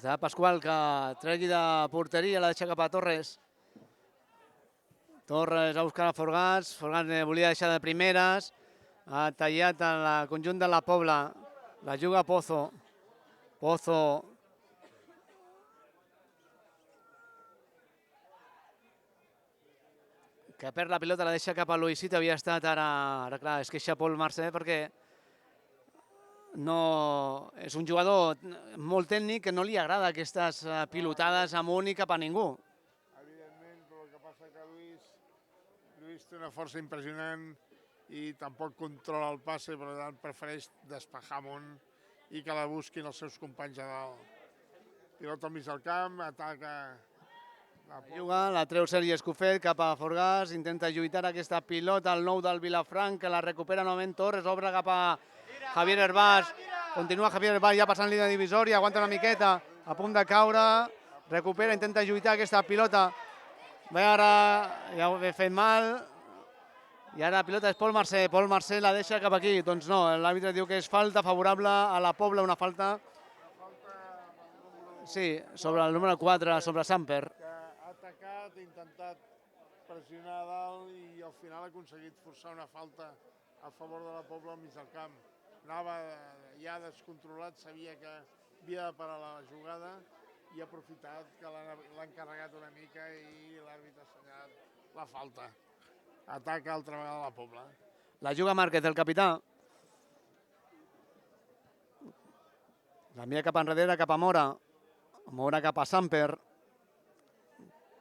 De Pasqual, que tregui de porteria, la deixa cap a Torres. Torres a buscar a Forgats. Forgats volia deixar de primeres. Ha tallat el conjunt de la Pobla. La juga Pozo. Pozo. Que perd la pilota, la deixa cap a Luisito. Havia estat ara clar, es queixa Pol Mercè perquè no, és un jugador molt tècnic que no li agrada aquestes pilotades amunt i cap a ningú. Evidentment, però el que passa que Luis té una força impressionant i tampoc controla el passe, per tant prefereix despejar amunt i que la busquin els seus companys a dalt. Pilota al mig del camp, ataca. Juga, la treu Sergi Escofet cap a Forgàs, intenta lluitar aquesta pilota, el nou del Vilafranca, que la recupera novament Torres, obre cap a Javier Herbàs, Continua Javier Herbàs ja passant línia divisòria, aguanta una miqueta, a punt de caure, recupera, intenta lluitar aquesta pilota. Bé, ara ja ho he fet mal, i ara la pilota és Pol Marcé la deixa cap aquí. Doncs no, l'àrbitre diu que és falta favorable a la Pobla, una falta... Sí, sobre el número 4, sobre Samper. Que ha atacat, ha intentat pressionar a dalt i al final ha aconseguit forçar una falta a favor de la Pobla al mig del camp. Anava ja descontrolat, sabia que havia de parar la jugada i ha aprofitat que l'ha encarregat una mica i l'àrbitre ha assenyalat la falta. Ataca altra vegada la Pobla. La juga Márquez, el capità. L'envia cap enrere, cap a Mora. Mora cap a Samper.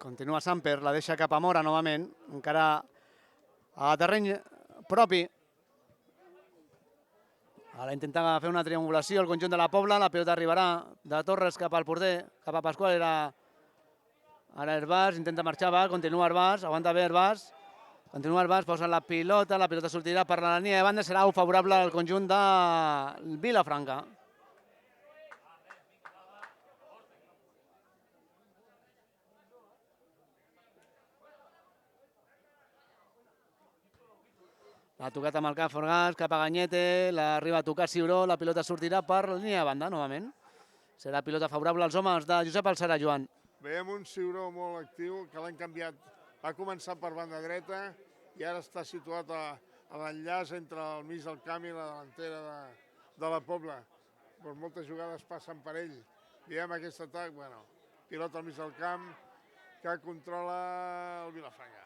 Continua Samper, la deixa cap a Mora novament. Encara a terreny propi. Ara intenta fer una triangulació al conjunt de la Pobla. La pilota arribarà de Torres cap al porter, cap a Pasqual. Ara Herbàs, intenta marxar, va, continua Herbàs, aguanta bé Herbàs. Continua Herbàs, posa la pilota sortirà per la línia de banda, serà favorable al conjunt de Vilafranca. L'ha tocat amb el cap Forgàs, cap a Ganyete, l'arriba a tocar Ciuró, la pilota sortirà per la línia de banda, novament. Serà pilota favorable als homes de Josep Alçarà, Joan. Veiem un Ciuró molt actiu, que l'han canviat. Va començar per banda dreta i ara està situat a l'enllaç entre el mig del camp i la delantera de la Pobla. Doncs moltes jugades passen per ell. Veiem aquest atac, bueno, pilota al mig del camp que controla el Vilafranca.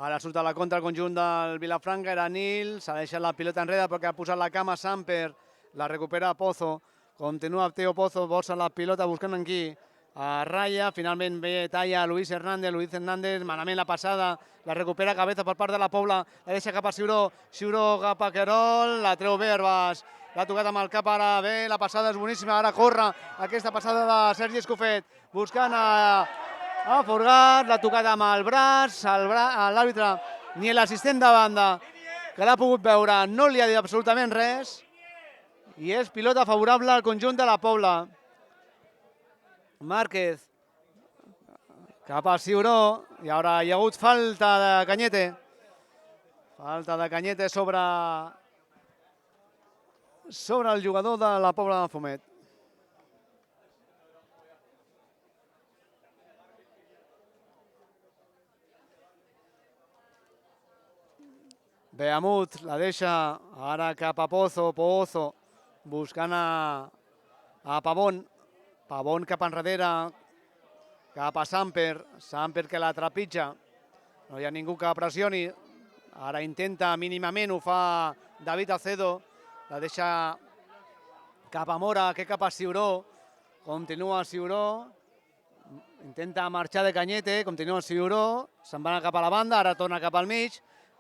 Ara surt a la contra el conjunt del Vilafranca, era Nil, s'ha deixat la pilota enrere perquè ha posat la cama Samper, la recupera Pozo, continua Teo Pozo, bossa la pilota buscant aquí a Raya, finalment ve talla Luis Hernández, malament la passada, la recupera Cabeza per part de la Pobla, la deixa cap a Ciuró, Ciuró cap a Querol, la treu bé Herbàs, l'ha tocat amb el cap ara bé, la passada és boníssima, ara corre aquesta passada de Sergi Escofet, buscant a Forgat, l'ha tocat amb el braç, l'àrbitre ni l'assistent de banda que l'ha pogut veure no li ha dit absolutament res i és pilota favorable al conjunt de la Pobla. Márquez cap a Ciuró i ara hi ha hagut falta de Cañete. Falta de Cañete sobre el jugador de la Pobla de Mafumet. Beamut la deixa ara cap a Pozo, buscant a Pavón. Pavón cap enrere, cap a Samper que la trepitja. No hi ha ningú que pressioni. Ara intenta mínimament, ho fa David Acedo. La deixa cap a Mora, que cap a Ciuró. Continua Ciuró. Intenta marxar de Cañete, continua Ciuró. Se'n va cap a la banda, ara torna cap al mig.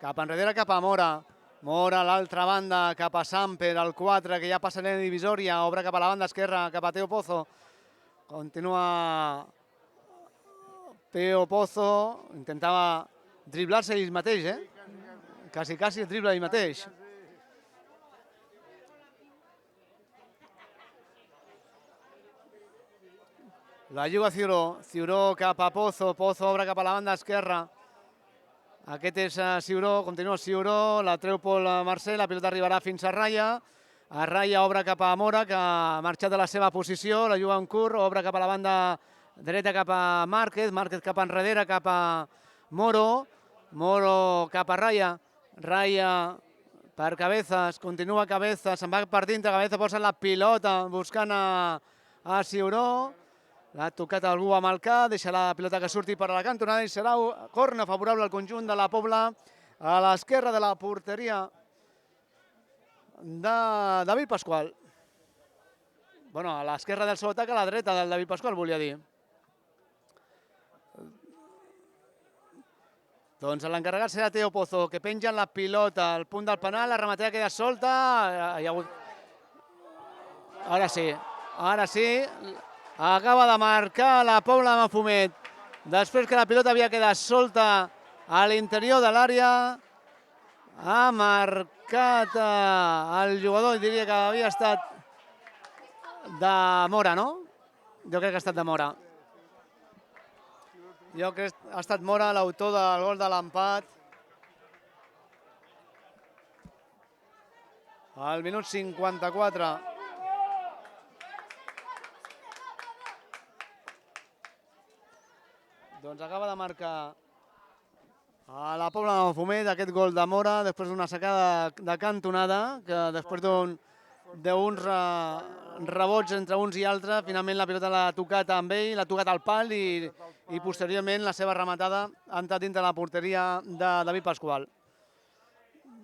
Cap enrere, cap a Mora. Mora a l'altra banda, cap a Samper, el 4, que ja passa a la divisòria. Obre cap a la banda esquerra, cap a Teo Pozo. Continua Teo Pozo. Intentava driblar-se ell mateix, Quasi es dribla ell mateix. La juga Ciuró. Ciuró cap a Pozo. Pozo obre cap a la banda esquerra. Aquest és Ciuró, continua Ciuró, la treu Pol Marcé, la pilota arribarà fins a Raya. A Raya obre cap a Mora, que ha marxat de la seva posició, la juga en curt, obre cap a la banda dreta cap a Márquez, Márquez cap enrere, cap a Moro, Moro cap a Raya, Raya per Cabezas, continua Cabezas, se'n va per dintre, Cabezas posa la pilota buscant a Ciuró. L'ha tocat algú amb el cap, deixa la pilota que surti per a la cantonada i serà corna favorable al conjunt de la Pobla a l'esquerra de la porteria de David Pasqual. Bueno, a l'esquerra del seu atac, a la dreta del David Pasqual, volia dir. Doncs l'encarregat serà Teo Pozo, que penja la pilota al punt del penal, la rematera queda solta. Hi ha hagut... Ara sí. Acaba de marcar la Pobla de Mafumet després que la pilota havia quedat solta a l'interior de l'àrea Ha marcat el jugador, diria que havia estat de Mora, no? Jo crec que ha estat de Mora. Jo crec que ha estat Mora l'autor del gol de l'empat. Al minut 54. Doncs acaba de marcar a la Pobla de Mafumet aquest gol de Mora després d'una sacada de cantonada que després d'uns rebots entre uns i altres, finalment la pilota l'ha tocat amb ell, l'ha tocat al pal i posteriorment la seva rematada ha entrat dintre la porteria de David Pasqual.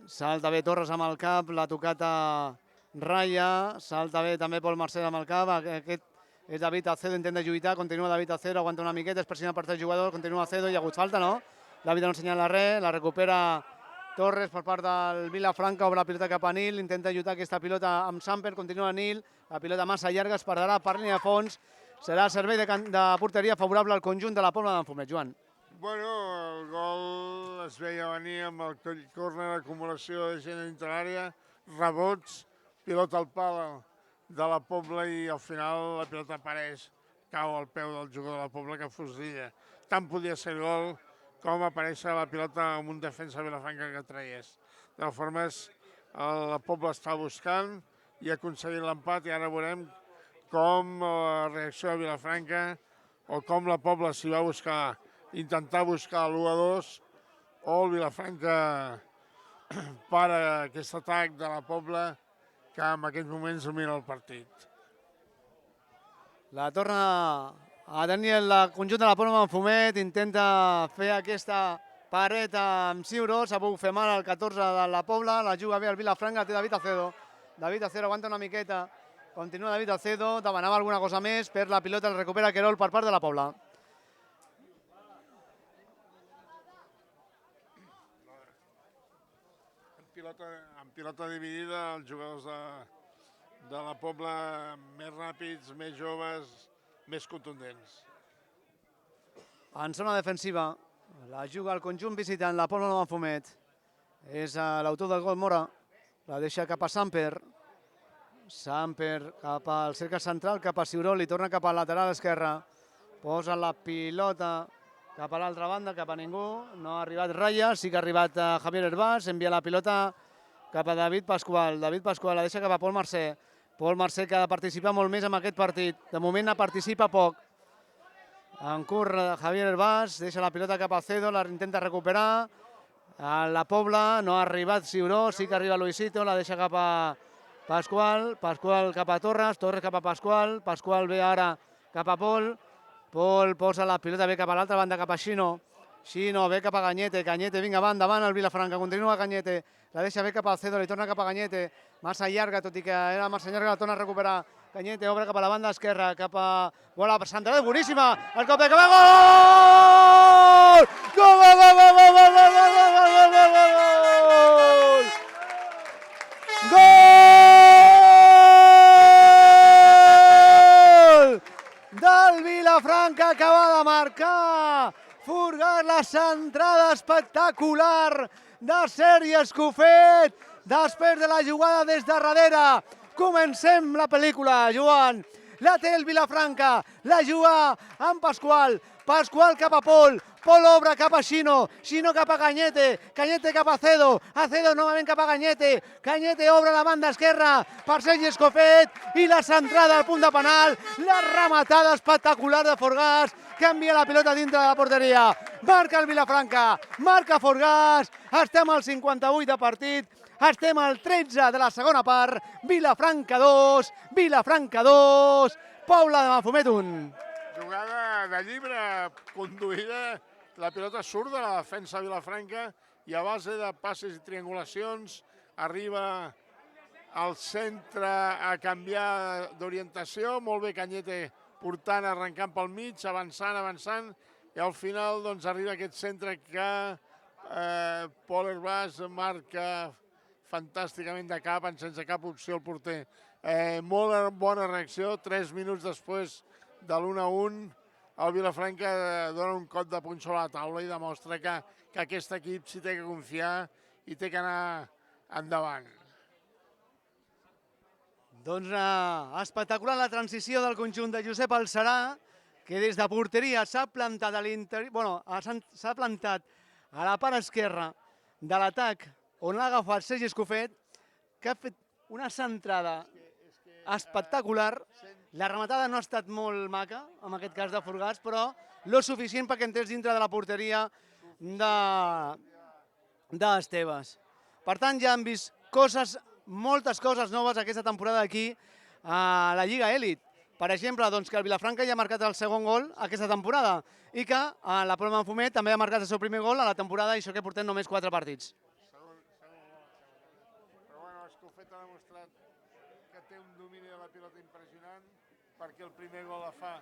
Salta bé Torres amb el cap, l'ha tocat a Raya, salta bé també Pol Marcel amb el cap, aquest és David Acedo, intenta lluitar, continua David Acedo, aguanta una miqueta, és pressionat per tres jugadors, continua Acedo, hi ha hagut falta, no? David no ensenyant res, la recupera Torres per part del Vilafranca, obre la pilota cap a Nil, intenta lluitar aquesta pilota amb Samper, continua Nil, la pilota massa llarga, es perdrà per línia de fons, serà servei de porteria favorable al conjunt de la Pobla de Mafumet. Joan. Bueno, el gol es veia venir amb el córner, acumulació de gent dintre l'àrea, rebots, pilota al pal de la Pobla i al final la pilota apareix, cau al peu del jugador de la Pobla que fusilla. Tant podia ser el gol com aparèixer la pilota amb un defensa Vilafranca que traies. De totes formes, la Pobla està buscant i ha aconseguit l'empat i ara veurem com la reacció de Vilafranca o com la Pobla s'hi va buscar, intentar buscar l'1-2 o el Vilafranca para aquest atac de la Pobla que en aquests moments domina el partit. La torna a tenir el conjunt de la Pobla de Mafumet, intenta fer aquesta paret amb Ciuró, s'ha pogut fer mal al 14 de la Pobla, la juga bé el Vilafranca, té David Acedo. David Acedo aguanta una miqueta, continua David Acedo, demanava alguna cosa més, per la pilota el recupera Querol per part de la Pobla. En pilota dividida, els jugadors de la Pobla més ràpids, més joves, més contundents. En zona defensiva, la juga el conjunt visitant, la Pobla de Mafumet. És l'autor del gol Mora, la deixa cap a Samper. Samper cap al cercle central, cap a Ciuró, li torna cap al lateral esquerre. Posa la pilota cap a l'altra banda, cap a ningú. No ha arribat Raya, sí que ha arribat Javier Herbàs, envia la pilota cap a David Pasqual. David Pasqual la deixa cap a Pol Mercè. Pol Mercè que ha de participar molt més en aquest partit. De moment participa poc. En curt Javier Herbàs, deixa la pilota cap a Cedo, la intenta recuperar. A la Pobla no ha arribat Ciuró, sí que arriba Luisito, la deixa cap a Pasqual. Pasqual cap a Torres, Torres cap a Pasqual. Pasqual ve ara cap a Pol. Pol posa la pilota bé cap a l'altra banda, cap a Xino. Xino ve cap a Cañete, Cañete vinga, va endavant el Vilafranca, continua Cañete. La deixa bé cap al Cedo, li torna cap a Cañete. Massa llarga, tot i que era massa llarga, la torna a recuperar. Cañete obre cap a la banda esquerra, cap a... Bola centrada, boníssima! El cop de cap a gol! Gol, gol, gol, gol, gol, gol, gol, gol, gol, gol, gol, gol! Gol! Del Vilafranca, acaba de marcar Furgas, la centrada espectacular de Sergi Escofet després de la jugada des de darrere. Comencem la pel·lícula, Joan. La té el Vilafranca, la juga amb Pasqual. Pasqual cap a Pol, Pol obre cap a Xino, Xino cap a Cañete, Cañete cap a Cedo, Acedo novament cap a Cañete, Cañete obre la banda esquerra per Sergi Escofet i la centrada al punt de penal, la rematada espectacular de Forgàs que envia la pilota dintre de la porteria. Marca el Vilafranca, marca Forgàs, estem al 58 de partit, estem al 13 de la segona part, Vilafranca 2, Pobla de Mafumet 1. Jugada de llibre conduïda, la pilota surt de la defensa Vilafranca i a base de passes i triangulacions arriba al centre a canviar d'orientació, molt bé Cañete portant, arrencant pel mig, avançant, i al final doncs, arriba aquest centre que Pol Herbàs marca fantàsticament de cap, sense cap opció el porter. Molt bona reacció, 3 minuts després de l'1-1, el Vilafranca dona un cop de puny sobre la taula i demostra que aquest equip s'hi té que confiar i té que anar endavant. Doncs espectacular la transició del conjunt de Josep Alcerà, que des de porteria s'ha plantat a l'interior, bueno, s'ha plantat a la part esquerra de l'atac, on l'ha agafat Sergi Escofet, que ha fet una centrada espectacular. La rematada no ha estat molt maca, en aquest cas de Forgats, però lo suficient perquè entrés dintre de la porteria d'Esteves. Per tant, ja hem vist moltes coses noves aquesta temporada aquí a la Lliga Elit. Per exemple, doncs, que el Vilafranca ja ha marcat el segon gol aquesta temporada i que la Palma de Fumet també ha marcat el seu primer gol a la temporada, i això que portem només 4 partits. Però bueno, Escofet ha demostrat que té un domini de la pilota impressionant, perquè el primer gol la fa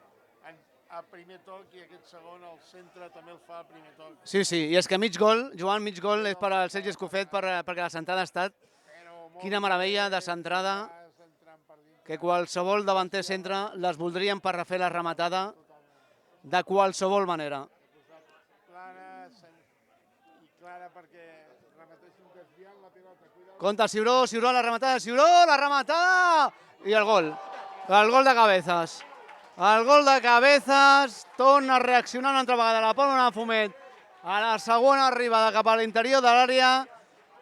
a primer toc i aquest segon al centre també el fa a primer toc. Sí, i és que mig gol, Joan, mig gol és per al Sergi Escofet perquè la centrada ha estat quina meravella de centrada, que qualsevol davanter centre les voldrien per refer la rematada de qualsevol manera. Clara perquè remetessin desviant la pilota. Compte Ciuró, Ciuró la rematada i el gol de Cabezas. El gol de Cabezas torna a reaccionar una altra vegada la Palma de Fumet a la segona arribada cap a l'interior de l'àrea.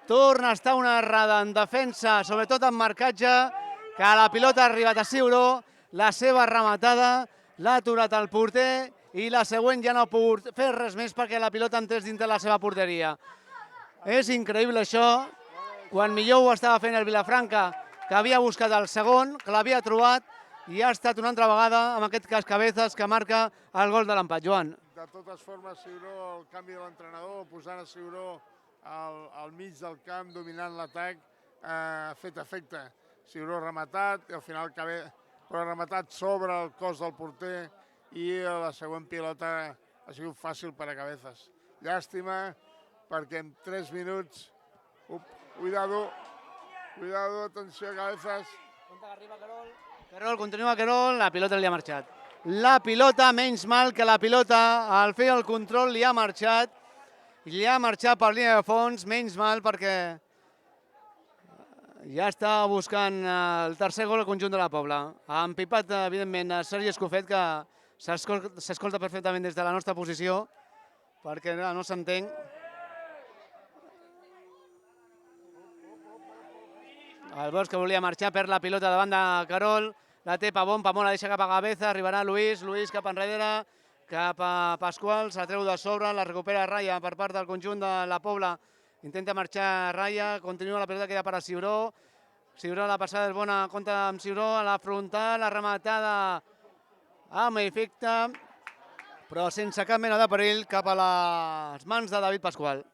Torna a estar una errada en defensa, sobretot en marcatge, que la pilota ha arribat a Ciuró, la seva rematada l'ha aturat el porter i la següent ja no ha pogut fer res més perquè la pilota entrés dintre la seva porteria. És increïble això, quan millor ho estava fent el Vilafranca, que havia buscat el segon, que l'havia trobat, i ha estat una altra vegada, en aquest cas Cabezas, que marca el gol de l'empat. Joan. De totes formes, Ciuró, el canvi de l'entrenador, posant a Ciuró al mig del camp, dominant l'atac, ha fet efecte. Ciuró rematat, i al final però rematat sobre el cos del porter, i la següent pilota ha sigut fàcil per a Cabezas. Llàstima, perquè en 3 minuts... Cuidado, atenció, Cabezas. Querol, continua Querol, la pilota li ha marxat. La pilota, menys mal que la pilota, al fer el control, li ha marxat per línia de fons, menys mal perquè ja està buscant el tercer gol al conjunt de la Pobla. Ha empipat, evidentment, Sergi Escofet, que s'escolta perfectament des de la nostra posició, perquè no s'entén. El Bosch, que volia marxar, perd la pilota davant de Querol, la té Pavón la deixa cap a Cabeza, arribarà Luis cap enrere, cap a Pasqual, se la treu de sobre, la recupera Raya per part del conjunt de la Pobla, intenta marxar Raya, continua la pilota, queda per a Ciuró, la passada és bona, compta amb Ciuró, a la frontal, la rematada amb efecte, però sense cap mena de perill cap a les mans de David Pasqual.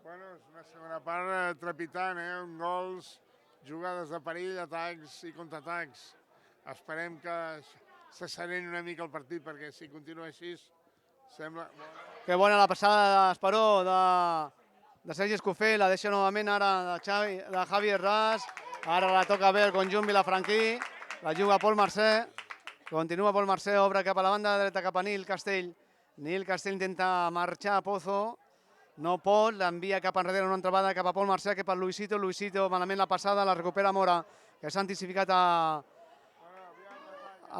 Bueno, és una segona part trepitant, gols, jugades de perill, atacs i contraatacs. Esperem que s'assereni una mica el partit, perquè si continua així, sembla... Que bona la passada d'Esperó de Sergi Escofet, la deixa novament ara de Javi Herràs, ara la toca bé el conjunt vilafranquí, la juga Pol Mercè, continua Pol Mercè, obre cap a la banda dreta, cap a Nil Castell. Nil Castell intenta marxar a Pozo, no pot, l'envia cap enrere una altra vegada cap a Pol Mercè, cap a Luisito, malament la passada, la recupera Mora, que s'ha anticipat a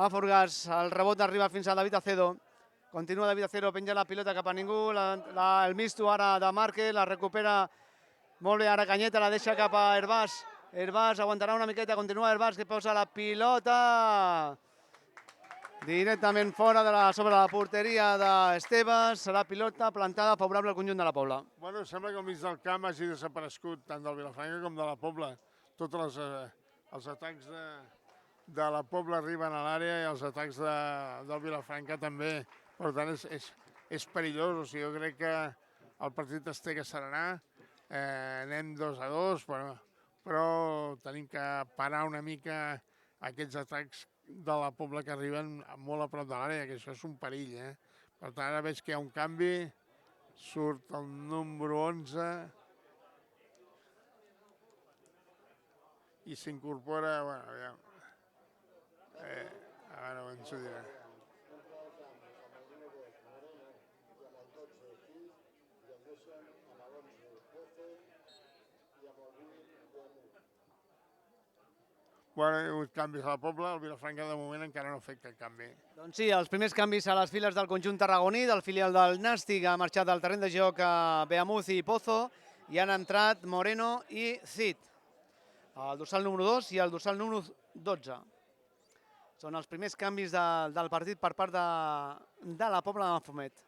Forgats, el rebot arriba fins a David Acedo, continua David Acedo, penja la pilota cap a ningú, el misto ara de Márquez, la recupera molt bé, ara Cañete, la deixa cap a Hervàs, Hervàs aguantarà una miqueta, continua Hervàs, que posa la pilota directament fora sobre la porteria d'Esteves, serà pilota plantada favorable al conjunt de la Pobla. Bueno, sembla que al mig del camp hagi desaparegut tant del Vilafranca com de la Pobla. Tots els atacs de la Pobla arriben a l'àrea i els atacs del Vilafranca també. Per tant, és perillós. O sigui, jo crec que el partit es té que serenar. Anem 2-2, però tenim que parar una mica aquests atacs de la Pobla que arriben molt a prop de l'àrea, que això és un perill. Per tant, ara veig que hi ha un canvi, surt el número 11 i s'incorpora, bueno, ara ens ho dirà. 8 canvis a la Pobla, el Vilafranca de moment encara no ha fet cap canvi. Doncs sí, els primers canvis a les files del conjunt tarragoní, del filial del Nàstic, ha marxat del terreny de joc a Beamuz i Pozo, i han entrat Moreno i Cid, el dorsal número 2 i el dorsal número 12. Són els primers canvis del partit per part de la Pobla de Mafumet.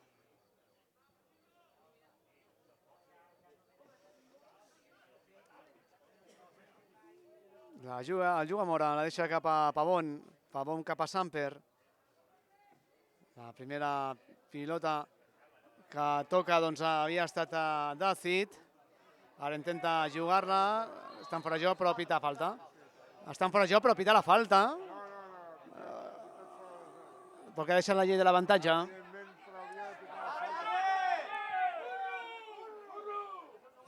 El juga Mora, la deixa cap a Pavón, Pavón cap a Samper. La primera pilota que toca havia estat de Cid. Ara intenta jugar-la, estan fora de joc però pita falta. Estan fora de joc però pita la falta. Perquè ha deixat la llei de l'avantatge.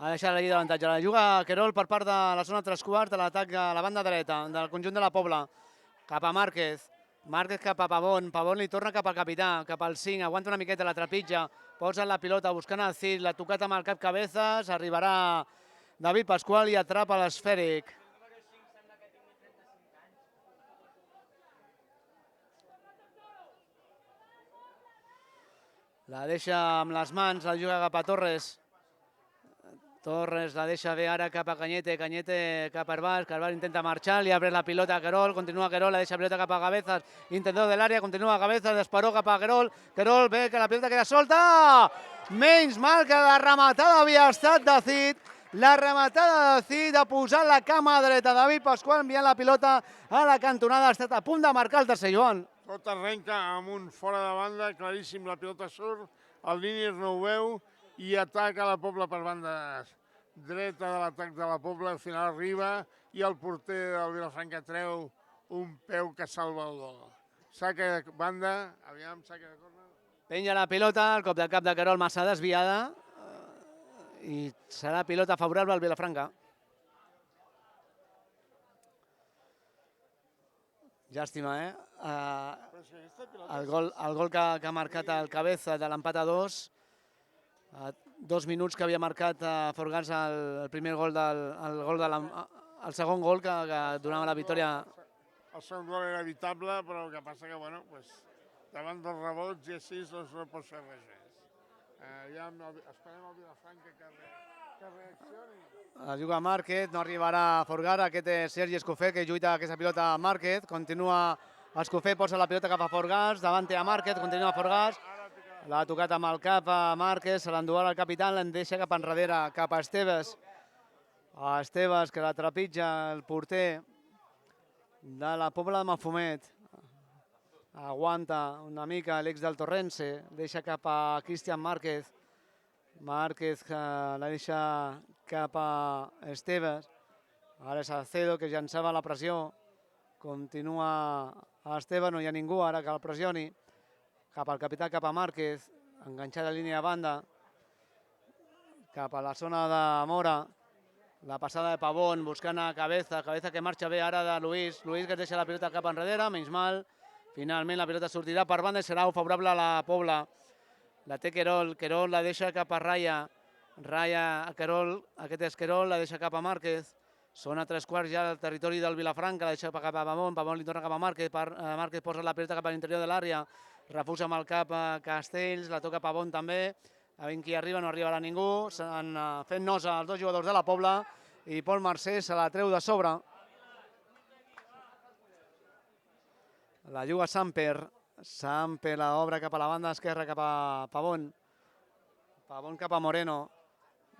Ha deixat la llei de l'avantatge. La juga Querol per part de la zona 3/4, l'atac a la banda dreta del conjunt de la Pobla. Cap a Márquez. Márquez cap a Pavón. Pavón li torna cap al capità, cap al 5. Aguanta una miqueta, la trepitja. Posa la pilota buscant el Cid. L'ha tocat amb el cap Cabezas. Arribarà David Pascual i atrapa l'esfèric. La deixa amb les mans, la juga cap a Torres. Torres la deixa bé ara cap a Cañete, Cañete cap a Herbàs, Herbàs intenta marxar, li abre la pilota a Querol, continua Querol, la deixa pilota cap a Cabezas, intentador de l'àrea, continua Cabezas, disparó cap a Querol, Querol ve que la pilota queda solta, menys mal que la rematada havia estat de Cid, la rematada de Cid ha posat la cama dreta, David Pascual enviant la pilota a la cantonada, ha estat a punt de marcar el tercer, Joan. Tot arrenca amb un fora de banda, claríssim, la pilota surt, el Línies no ho veu, i ataca la Pobla per banda dreta de l'atac de la Pobla, al final arriba i el porter del Vilafranca treu un peu que salva el gol. Saque de banda, aviam, saque de corna. Penja la pilota, el cop de cap de Querol massa desviada i serà pilota favorable al Vilafranca. Llàstima, el gol que ha marcat el Cabeza de l'empat a 2, 2 minuts que havia marcat Forgans el primer gol, el segon gol que donava la victòria. El segon gol era evitable, però el que passa que, bueno, davant dels rebots i així no pots fer res més. Esperem el Vilafranca que reaccioni. La juga Márquez, no arribarà Forgar, aquest és Sergi Escofet que lluita aquesta pilota a Márquez, continua Escofet, posa la pilota cap a Forgars, davant té a Márquez, continua Forgars. L'ha tocat amb el cap a Márquez, se l'endú al capità, l'en deixa cap enrere, cap a Esteves. Esteves, que la trepitja el porter de la Pobla de Mafumet. Aguanta una mica l'ex del Torrense, deixa cap a Cristian Márquez. Márquez la deixa cap a Esteves. Ara és Acedo, que llançava la pressió. Continua Esteves, no hi ha ningú ara que el pressioni. Cap al capità, cap a Márquez, enganxada a línia de banda, cap a la zona de Mora, la passada de Pavón, buscant a Cabeza, Cabeza que marxa bé ara de Luis, Luis que deixa la pilota cap enrere, menys mal, finalment la pilota sortirà per banda i serà favorable a la Pobla. La té Querol, Querol la deixa cap a Raya, Raya a Querol, aquest és Querol, la deixa cap a Márquez, són a 3/4 ja del territori del Vilafranca, la deixa cap a Pavón, Pavón li torna cap a Márquez, Márquez posa la pilota cap a l'interior de l'àrea, refusa amb el cap a Castells, la toca Pavón també, a veure qui arriba, no arribarà ningú, s'han fet nosa els dos jugadors de la Pobla i Pol Mercè se la treu de sobre. La juga Samper, Samper la obre cap a la banda esquerra, cap a Pavón, Pavón cap a Moreno,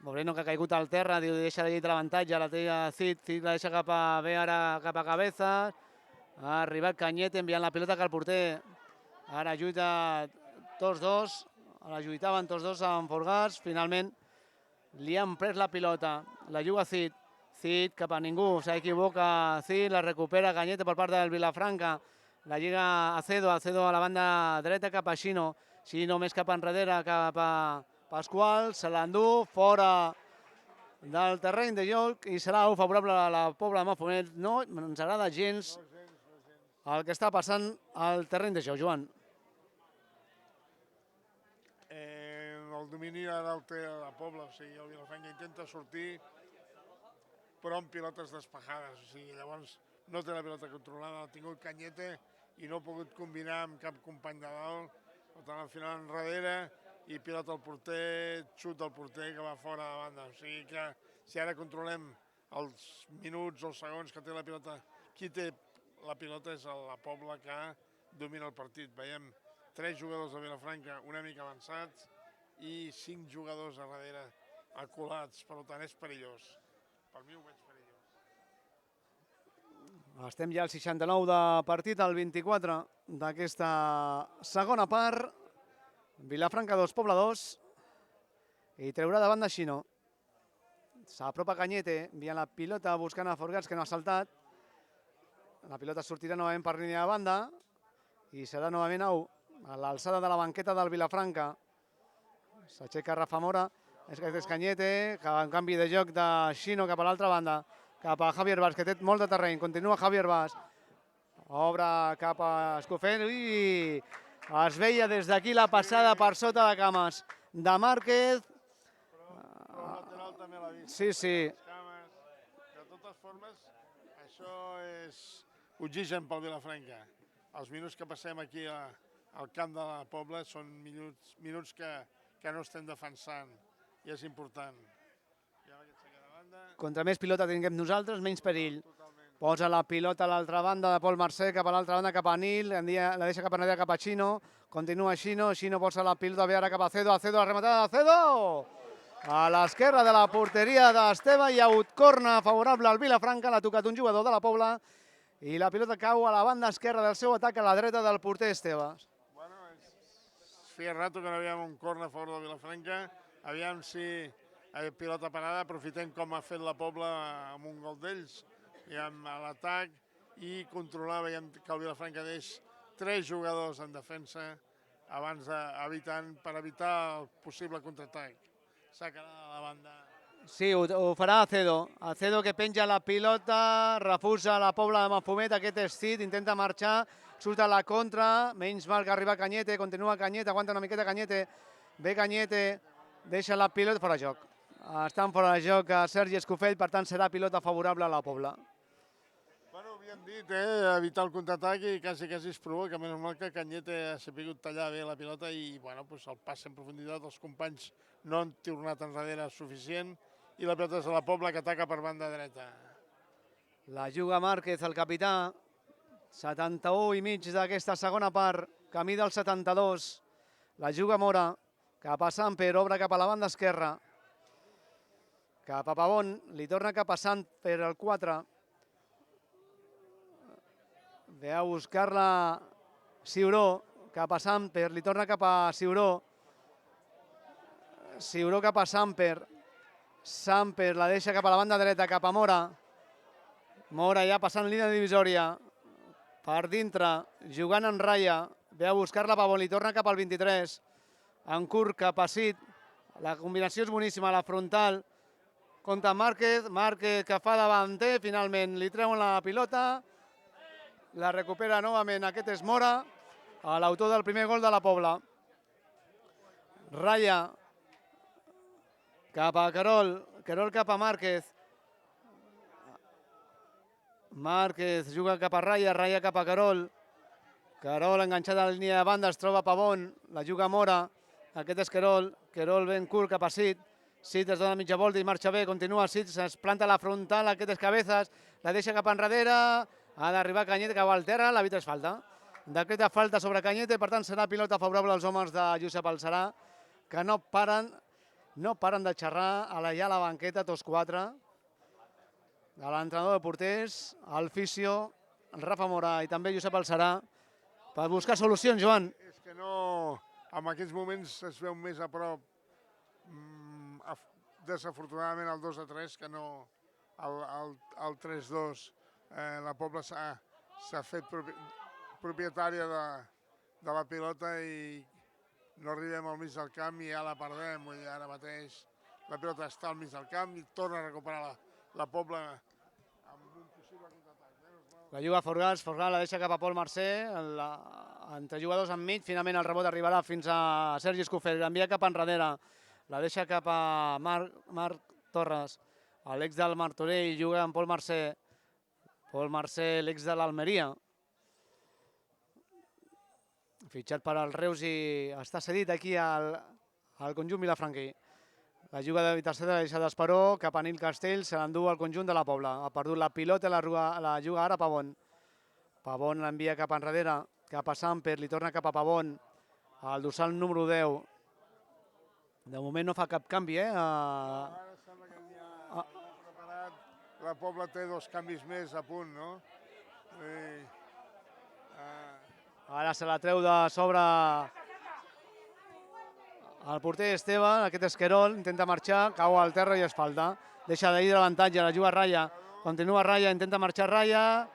Moreno que ha caigut al terra, diu deixa la llei de l'avantatge, la té Cid, Cid la deixa cap a Cabezas, ha arribat Cañete enviant la pilota cap al porter, ara lluita tots dos, la lluitaven tots dos amb Forgars, finalment li han pres la pilota, la juga Cid, Cid cap a ningú, s'equivoca Cid, la recupera Cañete per part del Vilafranca, la lliga Acedo, Acedo a la banda dreta cap a Xino, Xino més cap enrere, cap a Pascual, se l'endú fora del terreny de joc i serà favorable a la Pobla de Mafumet. No ens agrada gens el que està passant al terreny de joc, Joan. El domini ara el té la Pobla, o sigui, el Vilafranca intenta sortir, però amb pilotes despejades, o sigui, llavors no té la pilota controlada, l'ha tingut Cañete i no ha pogut combinar amb cap company de dalt. Per tant, al final enrere i pilota al porter, xut del porter que va fora de banda. O sigui que si ara controlem els minuts o els segons que té la pilota, qui té la pilota és la Pobla que domina el partit. Veiem 3 jugadors de Vilafranca una mica avançats i 5 jugadors a darrere acolats, per tant és perillós. Per mi ho veig perillós. Estem ja al 69 de partit, al 24 d'aquesta segona part. Vilafranca 2, Pobla 2. I treurà davant de Xino. S'apropa Cañete, envia la pilota buscant a Forgats, que no ha saltat. La pilota sortirà novament per línia de banda i serà novament a l'alçada de la banqueta del Vilafranca. S'aixeca Rafa Mora, és Cañete, en canvi de joc de Xino cap a l'altra banda, cap a Javier Vaz, que té molt de terreny. Continua Javier Vaz. Obre cap a Escofet. Ui! Es veia des d'aquí la passada per sota de cames de Márquez. Però el lateral també l'ha vist. Sí. De totes formes, això és oxigen pel Vilafranca. Els minuts que passem aquí al camp de la Pobla són minuts que no estem defensant i és important. Contra més pilota tinguem nosaltres, menys perill. Posa la pilota a l'altra banda de Pol Mercè, cap a l'altra banda, cap a Nil, la deixa cap a cap a Xino, continua Xino posa la pilota bé ara cap a Acedo, la rematada d'Acedo! A l'esquerra de la porteria d'Esteve, hi ha hagut corna favorable al Vilafranca, l'ha tocat un jugador de la Pobla i la pilota cau a la banda esquerra del seu atac a la dreta del porter Esteve. Bueno, feia rato que no havíem un corna a favor del Vilafranca, aviam si pilota parada, aprofitem com ha fet la Pobla amb un gol d'ells, i amb l'atac i controlar, veiem que el Vilafranca deix 3 jugadors en defensa abans per evitar el possible contraatac. S'ha quedat a la banda. Sí, ho farà Acedo. Acedo que penja la pilota, refusa la Pobla de Mafumet, aquest estit, intenta marxar, surt a la contra, menys mal que arriba Cañete, continua Cañete, aguanta una miqueta Cañete, ve Cañete, deixa la pilota fora de joc. Estan fora de joc a Sergi Escofell, per tant serà pilota favorable a la Pobla. Bueno, havíem dit, evitar el contraatac i quasi es provoca, menys mal que Cañete ha sabut tallar bé la pilota i el pas en profunditat, els companys no han tornat enrere suficient i la pilota és de la Pobla que ataca per banda dreta. La juga Márquez, el capità, 71 i mig d'aquesta segona part, camí del 72. La juga Mora, cap a Samper, obre cap a la banda esquerra. Cap a Pavón, li torna cap a Samper el 4. Ve a buscar-la Ciuró, cap a Samper, li torna cap a Ciuró. Ciuró cap a Samper. Samper la deixa cap a la banda dreta, cap a Mora. Mora ja passant línia divisòria. Per dintre, jugant en ratlla. Ve a buscar-la Pavón, li torna cap al 23. En curt, cap a Cid. La combinació és boníssima, la frontal. Compte Márquez, Márquez que fa davanter, finalment li treuen la pilota. La recupera novament, aquest és Mora, l'autor del primer gol de la Pobla. Ratlla cap a Querol, Querol cap a Márquez. Márquez juga cap a Ratlla, Ratlla cap a Querol. Querol enganxada a la línia de banda, es troba Pavón, la juga Mora. Aquest és Querol, Querol ben curt cap a Cid. Cid es dona mitja volta i marxa bé, continua Cid, es planta a la frontal, aquest és Cabezas, la deixa cap enrere. Ha d'arribar Cañete, que va al terra, l'àrbitre és falta. Decreta falta sobre Cañete, per tant serà pilota favorable als homes de Josep Alçarà, que no paren de xerrar allà a la banqueta, tots 4. De l'entrenador de porters, el fisio, el Rafa Mora i també Josep Alçarà, per buscar solucions, Joan. És que no, en aquests moments es veu més a prop, desafortunadament, el 2-3 que no el 3-2. La Pobla s'ha fet propietària de la pilota i no arribem al mig del camp i ja la perdem. Ara mateix la pilota està al mig del camp i torna a recuperar la Pobla amb un possible contraatac. La juga Forgats la deixa cap a Pol Mercè, entre jugadors enmig, finalment el rebot arribarà fins a Sergi Escofell, l'envia cap enrere, la deixa cap a Marc Torres, l'ex del Martorell, juga amb Pol Mercè. Pol Mercè, l'ex de l'Almeria, fitxat per al Reus i està cedit aquí al conjunt vilafranquí. La juga de David Aceda la deixa d'Esperó, cap a Nil Castell, se l'endú al conjunt de la Pobla. Ha perdut la pilota, la juga ara Pavón. Pavón l'envia cap enrere, cap a Samper, li torna cap a Pavón, el dorsal número 10. De moment no fa cap canvi, Ara sembla que ja preparat. La Pobla té 2 canvis més a punt, no? Ara se la treu de sobre el porter Esteban, aquest Esquerol, intenta marxar, cau al terra i es falta. Deixa d'ahir l'avantatge, la juga Raya, continua Raya, intenta marxar Raya.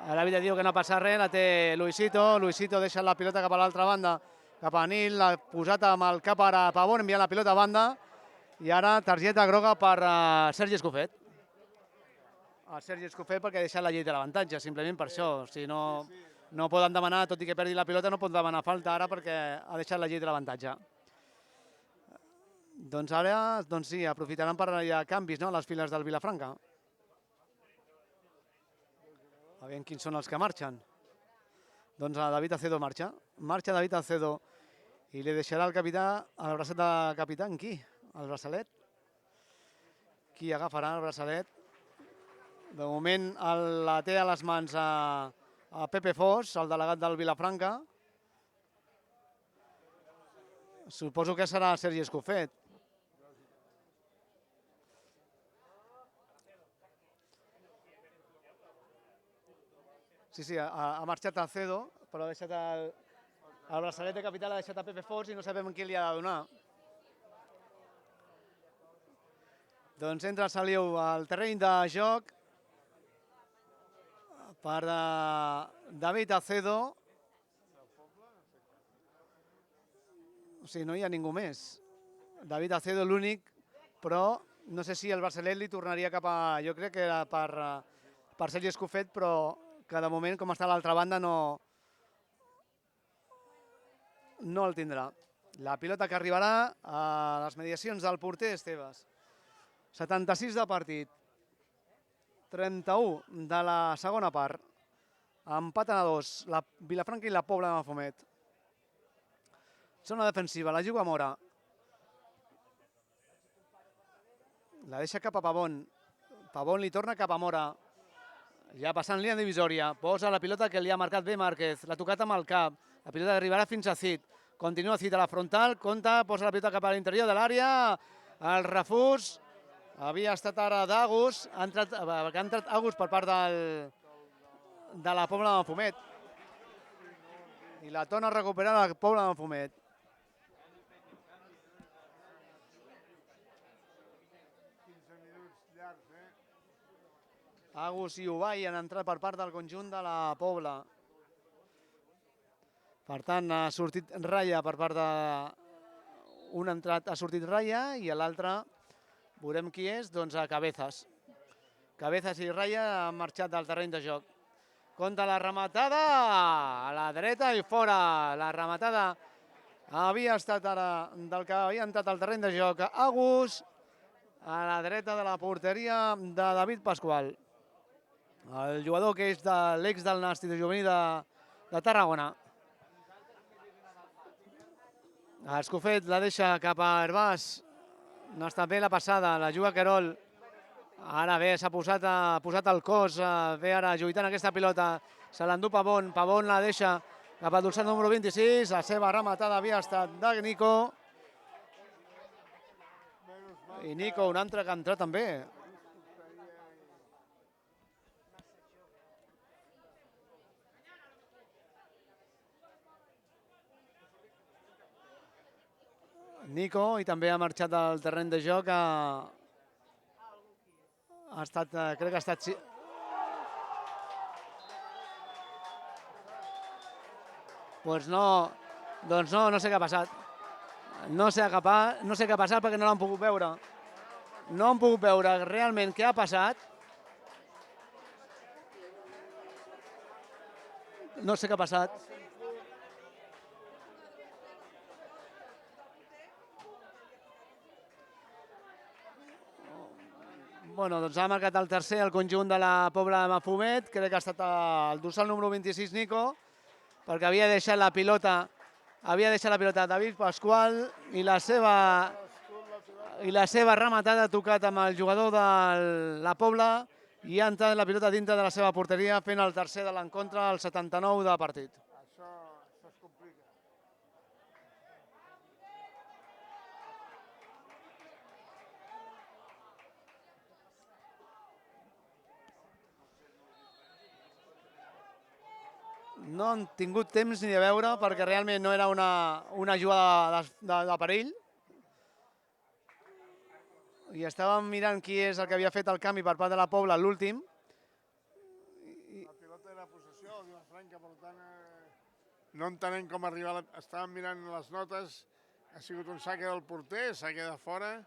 L'àrbitre diu que no passa res, la té Luisito, Luisito deixa la pilota cap a l'altra banda, cap a Nil, l'ha posat amb el cap ara a Pavón, enviant la pilota a banda, i ara targeta groga per Sergi Escofet. El Sergi Escofet perquè ha deixat la llei de l'avantatge, simplement per això. O sigui, no poden demanar, tot i que perdi la pilota, no pot demanar falta ara perquè ha deixat la llei de l'avantatge. Doncs ara, doncs sí, aprofitaran per hi ha canvis, no?, a les files del Vilafranca. Aviam quins són els que marxen. Doncs David Acedo marxa. Marxa David Acedo i li deixarà el capità, el braçat de capità, en qui? El braçalet? Qui agafarà el braçalet? De moment la té a les mans a Pepe Fos, el delegat del Vilafranca. Suposo que serà Sergi Escofet. Sí, ha marxat Acedo, però ha deixat el braçalet de capità, l'ha deixat a Pepe Fos i no sabem qui li ha de donar. Doncs entra Saliu al terreny de joc per David Acedo. O sigui, no hi ha ningú més. David Acedo l'únic, però no sé si el braçalet li tornaria cap a... Jo crec que era per Sergi Escofet, però que de moment, com està a l'altra banda, no el tindrà. La pilota que arribarà a les mediacions del porter Estebas. 76 de partit, 31 de la segona part. Empaten a 2, la Vilafranca i la Pobla de Mafumet. Zona defensiva, la juga Mora. La deixa cap a Pavón. Pavón li torna cap a Mora. Ja passant línia divisòria, posa la pilota que li ha marcat bé Márquez, l'ha tocat amb el cap, la pilota arribarà fins a Cid, continua Cid a la frontal, compta, posa la pilota cap a l'interior de l'àrea, el refús, havia estat ara d'Agus, ha entrat Agus per part de la Pobla de Mafumet, i la torna a recuperar la Pobla de Mafumet. Agus i Ubai han entrat per part del conjunt de la Pobla. Per tant, ha sortit Raya per part de... Un ha entrat, ha sortit Raya i l'altre, veurem qui és, doncs a Cabezas. Cabezas i Raya han marxat del terreny de joc. Compte la rematada, a la dreta i fora. La rematada havia estat ara del que havia entrat al terreny de joc. Agus, a la dreta de la porteria de David Pasqual. El jugador que és de l'ex del Nàstic de juvenil de Tarragona. Escofet la deixa cap a Herbàs. No està bé la passada, la juga Querol. Ara bé, s'ha posat el cos, ve ara lluitant aquesta pilota. Se l'endú Pavón, Pavón la deixa cap al dorsal número 26. La seva rematada havia estat de Nico. I Nico, un altre que ha entrat també. Nico, i també ha marxat del terreny de joc, ha estat, crec que ha estat... Doncs no sé què ha passat. No sé què ha passat perquè no l'han pogut veure. No han pogut veure realment què ha passat. No sé què ha passat. Bueno, doncs ha marcat el tercer el conjunt de la Pobla de Mafumet, crec que ha estat el dorsal número 26, Nico, perquè havia deixat la pilota David Pasqual i la seva rematada ha tocat amb el jugador de la Pobla i ha entrat la pilota dintre de la seva porteria fent el tercer de l'encontre, el 79 de partit. Això es complica. No han tingut temps ni de veure perquè realment no era una jugada de perill. I estàvem mirant qui és el que havia fet el canvi per part de la Pobla, l'últim. La pilota era possessió del Vilafranca, per tant, no entenem com arribar. Estàvem mirant les notes, ha sigut un saque del porter, saque de fora,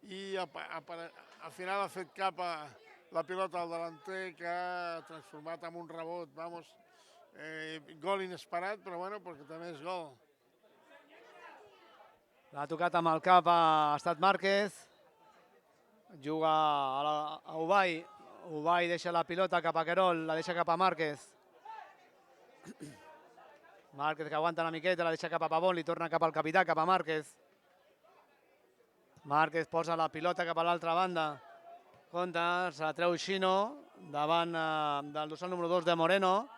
i al final ha fet cap a la pilota al delanter que ha transformat en un rebot, vamos, gol inesperat, però bueno, perquè també és gol. L'ha tocat amb el cap, ha estat Márquez. Juga a Ubay. Ubay deixa la pilota cap a Querol, la deixa cap a Márquez. Márquez que aguanta una miqueta, la deixa cap a Pavón, li torna cap al capità, cap a Márquez. Márquez posa la pilota cap a l'altra banda. Compte, se la treu Xino, davant del dorsal número 2 de Moreno.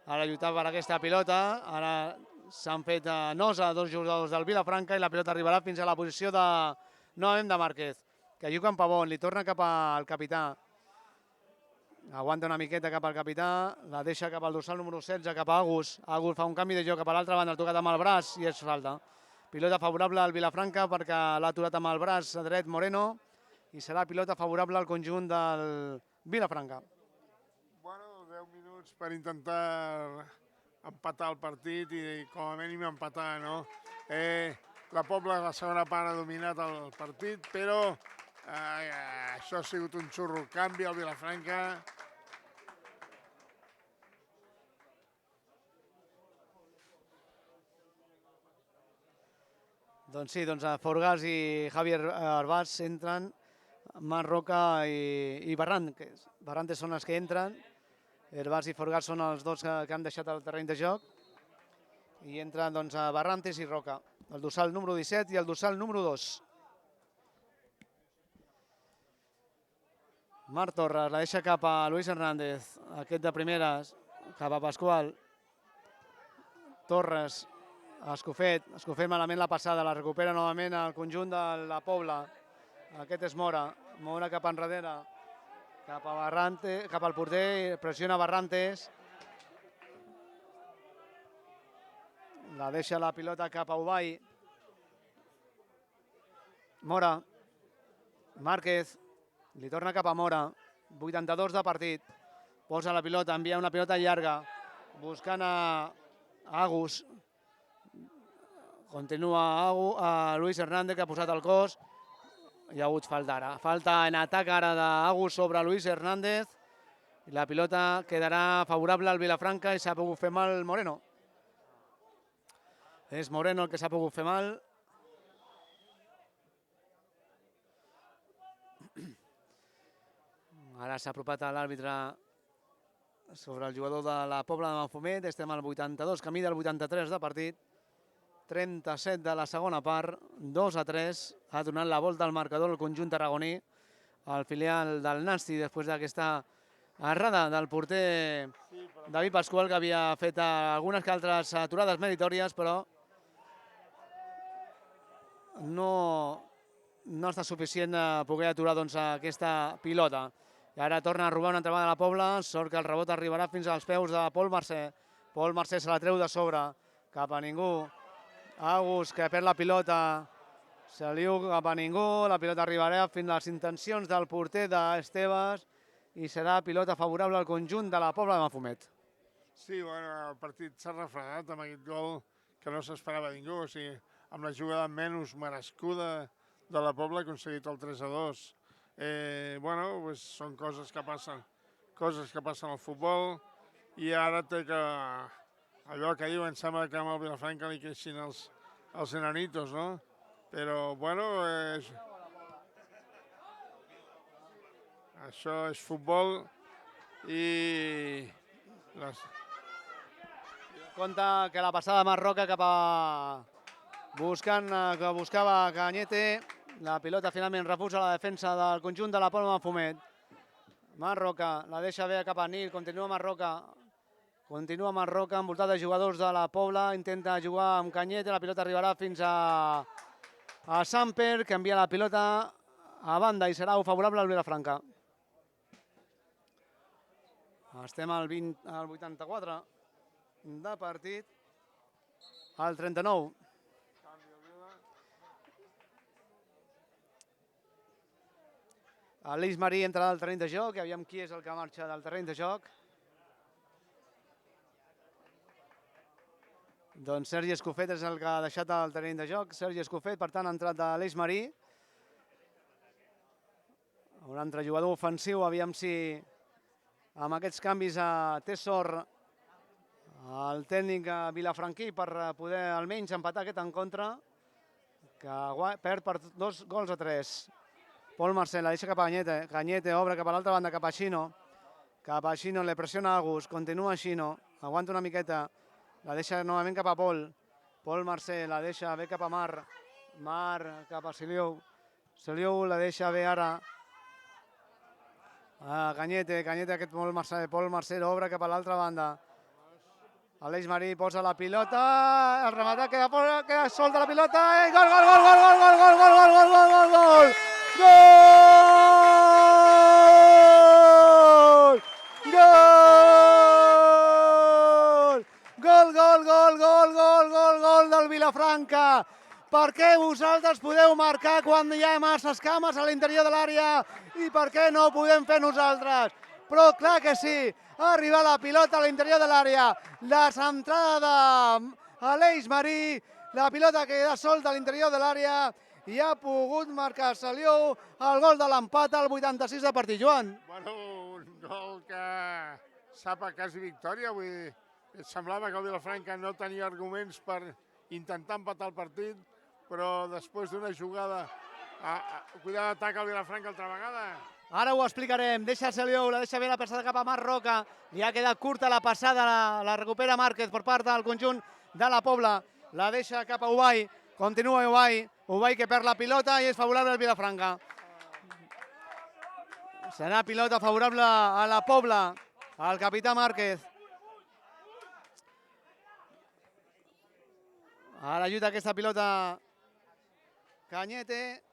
Ara lluitat per aquesta pilota. Ara s'han fet nosa dos jugadors del Vilafranca i la pilota arribarà fins a la posició novament de Márquez, que juga amb Pavón, li torna cap al capità. Aguanta una miqueta cap al capità, la deixa cap al dorsal número 16, cap a Agus. Agus fa un canvi de joc cap a l'altra banda, el tocat amb el braç i és falta. Pilota favorable al Vilafranca perquè l'ha aturat amb el braç dret Moreno i serà pilota favorable al conjunt del Vilafranca. Bueno, 10 minuts per intentar empatar el partit i com a mínim empatar, no? La Pobla a la segona part ha dominat el partit, però això ha sigut un xurro. Canvi al Vilafranca. Doncs sí, Forgàs i Javier Arbàs entren, Marc Roca i Barrantes. Barrantes són els que entren, Arbàs i Forgàs són els dos que han deixat el terreny de joc i entren Barrantes i Roca, el dorsal número 17 i el dorsal número 2. Marc Torres la deixa cap a Luis Hernández, aquest de primeres, cap a Pasqual. Torres, Escofet malament la passada, la recupera novament el conjunt de la Pobla. Aquest és Mora, Mora cap enrere, cap al porter, pressiona Barrantes. La deixa la pilota cap a Ubay. Mora, Márquez, li torna cap a Mora, 82 de partit, posa la pilota, envia una pilota llarga, buscant a Agus, continua a Luis Hernández que ha posat el cos, hi ha hagut falta ara, falta en atac ara d'Agus sobre Luis Hernández i la pilota quedarà favorable al Vilafranca i s'ha pogut fer mal Moreno. És Moreno el que s'ha pogut fer mal. Ara s'ha apropat a l'àrbitre sobre el jugador de la Pobla de Mafumet. Estem al 82, camí del 83 de partit. 37 de la segona part, 2-3. Ha donat la volta al marcador el conjunt tarragoní, el filial del Nasti, després d'aquesta errada del porter David Pasqual, que havia fet algunes que altres aturades meritòries, però no està suficient poder aturar aquesta pilota. I ara torna a robar una altra vegada a la Pobla, sort que el rebot arribarà fins als peus de Pol Mercè. Pol Mercè se la treu de sobre, cap a ningú. Agus, que perd la pilota, se liu cap a ningú, la pilota arribarà fins a les intencions del porter d'Estebes i serà pilota favorable al conjunt de la Pobla de Mafumet. Sí, bueno, el partit s'ha refredat amb aquest gol que no s'esperava ningú, o sigui, amb la jugada menys merescuda de la Pobla ha aconseguit el 3-2. Bueno, pues són coses que passen al futbol i ara té que, allò que diuen, sembla que amb el Vilafranca li creixin els enanitos, no? Però, bueno, Això és futbol i... Compte que la passada de Marroca cap a... que buscava Cañete. La pilota finalment refusa la defensa del conjunt de la Pobla de Mafumet. Marroca la deixa bé cap a Nil, continua Marroca. Continua Marroca envoltat de jugadors de la Pobla, intenta jugar amb Cañete, la pilota arribarà fins a Samper, que envia la pilota a banda i serà favorable al Vilafranca. Estem al 84 de partit, al 39. Aleix Marí entra al terreny de joc i aviam qui és el que marxa del terreny de joc. Doncs Sergi Escofet és el que ha deixat el terreny de joc. Sergi Escofet, per tant, ha entrat Aleix Marí. Un altre jugador ofensiu, aviam si amb aquests canvis té sort el tècnic vilafranquí per poder almenys empatar aquest encontre, que perd per 2-3. Pol Marcel la deixa cap a Cañete. Cañete obre cap a l'altra banda, cap a Xino. Cap a Xino, le pressiona Agus. Continua Xino. Aguanta una miqueta. La deixa novament cap a Pol. Pol Marcel la deixa bé cap a Mar. Mar cap a Siliu. Siliu la deixa bé ara a Cañete. Cañete aquest Pol Marcel obre cap a l'altra banda. Aleix Marí posa la pilota. El rematat queda solta la pilota. Gol, gol, gol, gol, gol, gol, gol, gol, gol, gol, gol, gol! Gol! Gol! Gol, gol, gol, gol, gol, gol, gol del Vilafranca. Per què vosaltres podeu marcar quan hi ha masses cames a l'interior de l'àrea i per què no ho podem fer nosaltres? Però clar que sí, ha arribat la pilota a l'interior de l'àrea, la centrada d'Aleix Marí, la pilota queda solta a l'interior de l'àrea i ha pogut marcar Saliu el gol de l'empat al 86 de partit. Joan. Bueno, un gol que sap a quasi victòria, vull dir, semblava que el Vilafranca no tenia arguments per intentar empatar el partit, però després d'una jugada, cuidado, ataca el Vilafranca altra vegada. Ara ho explicarem, deixa Saliu, la deixa bé la passada cap a Marc Roca, li ha quedat curta la passada, la recupera Márquez per part del conjunt de la Pobla, la deixa cap a Ubay, continua Ubay que perd la pilota i és favorable al Vilafranca. Serà pilota favorable a la Pobla, al capità Márquez. Ara ajuda aquesta pilota Cañete.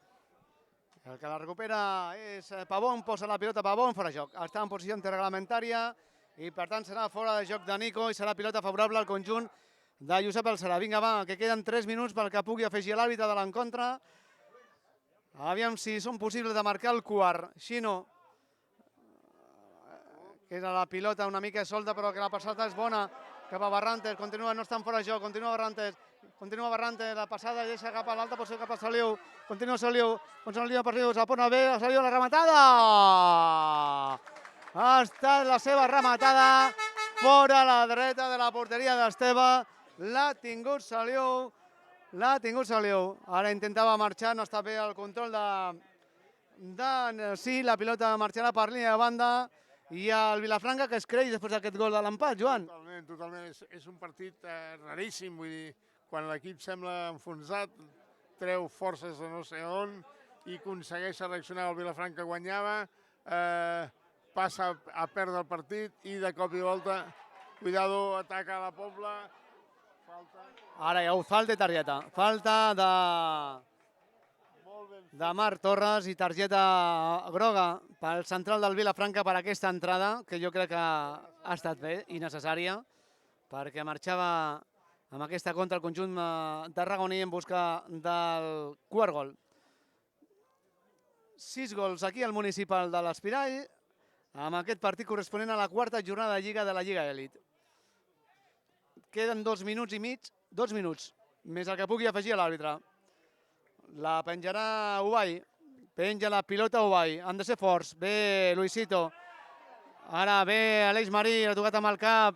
El que la recupera és Pavón, posa la pilota Pavón, fora de joc. Està en posició antirreglamentària i per tant serà fora de joc de Nico i serà pilota favorable al conjunt de Josep Elserà. Vinga, va, que queden 3 minuts pel que pugui afegir l'àrbitre de l'encontre. Aviam si són possibles de marcar el quart. Xino, que era la pilota una mica solta però que la passada és bona cap a Barrantes, continua, no estan fora de joc, continua Barrantes, la passada deixa cap a l'alta posició cap a Saliu, continua Saliu per Saliu, se pon bé, Saliu la rematada! Ha estat la seva rematada fora a la dreta de la porteria d'Esteve, l'ha tingut Saliu, ara intentava marxar, no està bé el control de sí, la pilota marxarà per línia de banda, i el Vilafranca que es creix després d'aquest gol de l'empat, Joan. Totalment. És un partit raríssim, vull dir, quan l'equip sembla enfonsat, treu forces de no sé on i aconsegueix reaccionar. El Vilafranca guanyava, passa a perdre el partit i de cop i volta, cuidado, ataca a la Pobla. Ara hi ha falta i targeta. Falta de Marc Torres i targeta groga pel central del Vilafranca per aquesta entrada, que jo crec que ha estat bé i necessària, perquè marxava amb aquesta contra el conjunt tarragoní en busca del quart gol. 6 gols aquí al municipal de l'Espirall, amb aquest partit corresponent a la quarta jornada de Lliga de la Lliga Elit. Queden 2 minuts i mig, 2 minuts, més el que pugui afegir l'àrbitre. La penjarà Ubay, penja la pilota Ubay, han de ser forts, bé Luisito, ara bé Aleix Marí, l'ha tocat amb el cap,